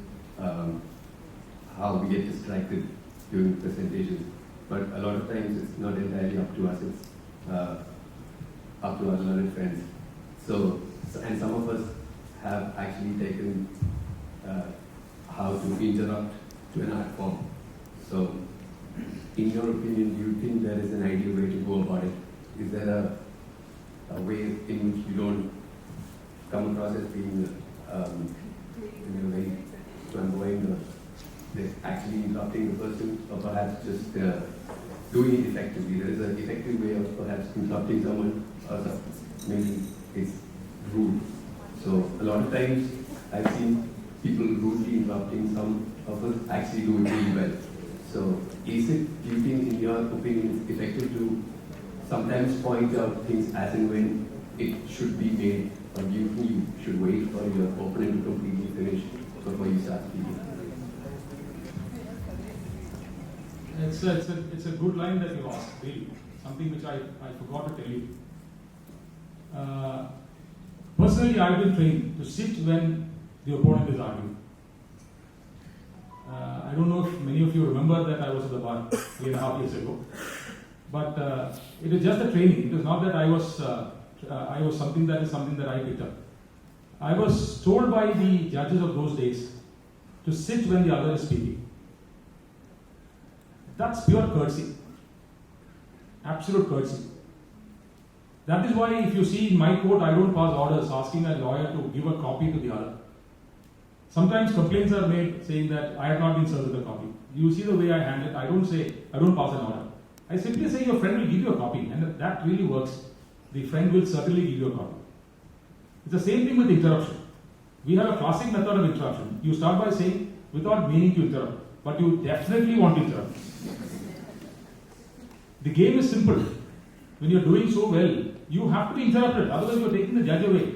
how we get distracted during presentations. But a lot of times it's not entirely up to us, it's up to our learned friends. And some of us have actually taken how to interrupt to an art form. So, in your opinion, do you think there is an ideal way to go about it? Is there a way in which you don't come across as being in a way flamboyant, or actually interrupting the person, or perhaps just doing it effectively? There is an effective way of perhaps interrupting someone, or maybe it's rude. So a lot of times I've seen people rudely interrupting, some of us actually do it really well. So is it, do you think, in your opinion, it's effective to sometimes point out things as and when it should be made, or do you think you should wait for your opponent to completely finish before you start speaking? It's a good line that you asked, really. Something which I forgot to tell you. Personally, I've been trained to sit when the opponent is arguing. I don't know if many of you remember that I was at the bar 3.5 years ago. But it is just a training. It is not that I was something that I picked up. I was told by the judges of those days to sit when the other is speaking. That's pure courtesy. Absolute courtesy. That is why if you see in my court, I don't pass orders asking a lawyer to give a copy to the other. Sometimes complaints are made saying that I have not been served with a copy. You see the way I handle it, I don't pass an order. I simply say your friend will give you a copy, and that really works. The friend will certainly give you a copy. It's the same thing with interruption. We have a classic method of interruption. You start by saying, without meaning to interrupt, but you definitely want to interrupt. The game is simple. When you're doing so well, you have to be interrupted, otherwise you're taking the judge away.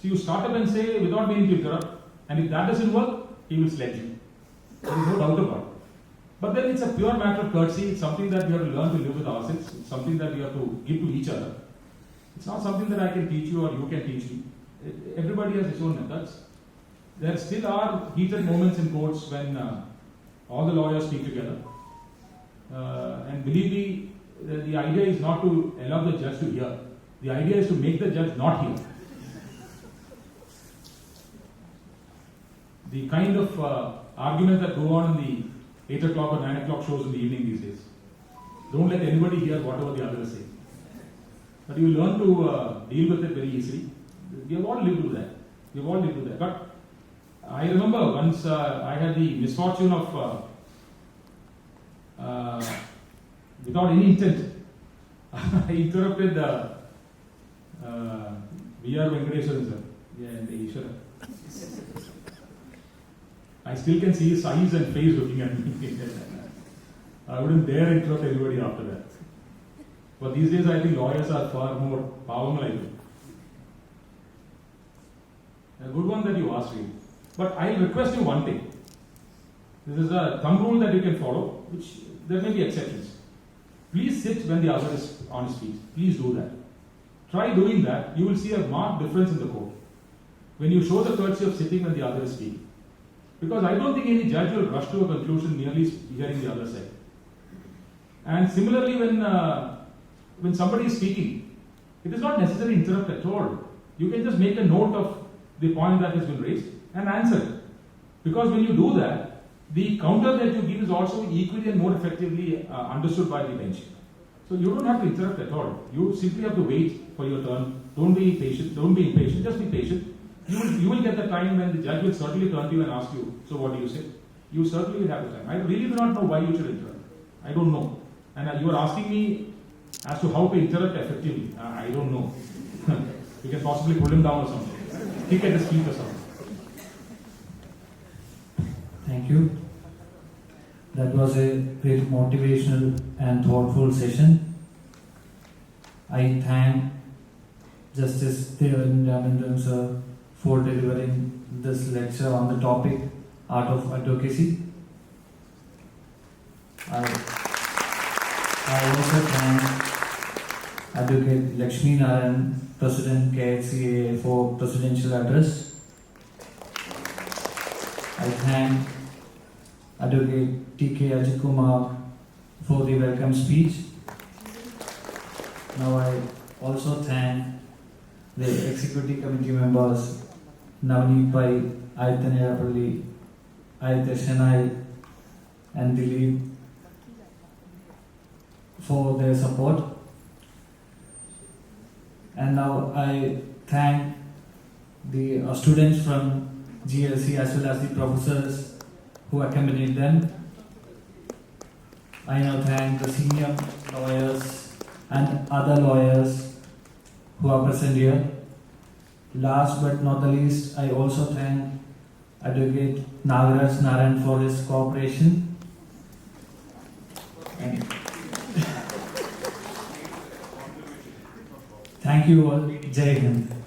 So you start up and say, without meaning to interrupt, and if that doesn't work, he will sledge you. There is no doubt about it. But then it's a pure matter of courtesy. It's something that we have to learn to live with ourselves. It's something that we have to give to each other. It's not something that I can teach you or you can teach me. Everybody has his own methods. There still are heated moments in courts when all the lawyers speak together. And believe me, the idea is not to allow the judge to hear. The idea is to make the judge not hear. The kind of arguments that go on in the 8 o'clock or 9 o'clock shows in the evening these days. Don't let anybody hear whatever the other is saying. But you learn to deal with it very easily. We have all lived with that. But I remember once I had the misfortune of, without any intent, I interrupted V.R. Venkateswaran sir. I still can see his eyes and face looking at me. I wouldn't dare interrupt anybody after that. But these days I think lawyers are far more powerful. A good one that you asked me. But I request you one thing. This is a thumb rule that you can follow, which there may be exceptions. Please sit when the other is on his feet. Please do that. Try doing that. You will see a marked difference in the court. When you show the courtesy of sitting when the other is speaking. Because I don't think any judge will rush to a conclusion merely hearing the other side. And similarly, when somebody is speaking, it is not necessary to interrupt at all. You can just make a note of the point that has been raised and answer it. Because when you do that, the counter that you give is also equally and more effectively understood by the bench. So you don't have to interrupt at all. You simply have to wait for your turn. Don't be patient. Don't be impatient. Just be patient. You will get the time when the judge will certainly turn to you and ask you, so what do you say? You certainly will have the time. I really do not know why you should interrupt. I don't know. And you are asking me as to how to interrupt effectively. I don't know. You can possibly pull him down or something. Kick at his feet or something. Thank you. That was a very motivational and thoughtful session. I thank Justice Devan Ramendran sir for delivering this lecture on the topic Art of Advocacy. I also thank Advocate Lakshmi Narayan, President KHCA, for presidential address. I thank Advocate T.K. Ajikumar for the welcome speech. Now I also thank the executive committee members Navneet Pai, Ayathan Erapalli, Ayatha Shanai and Dilip for their support. And now I thank the students from GLC as well as the professors who accompanied them. I now thank the senior lawyers and other lawyers who are present here. Last but not the least, I also thank Advocate Nagaraj Narayan for his cooperation. Thank you all. Jai Hind.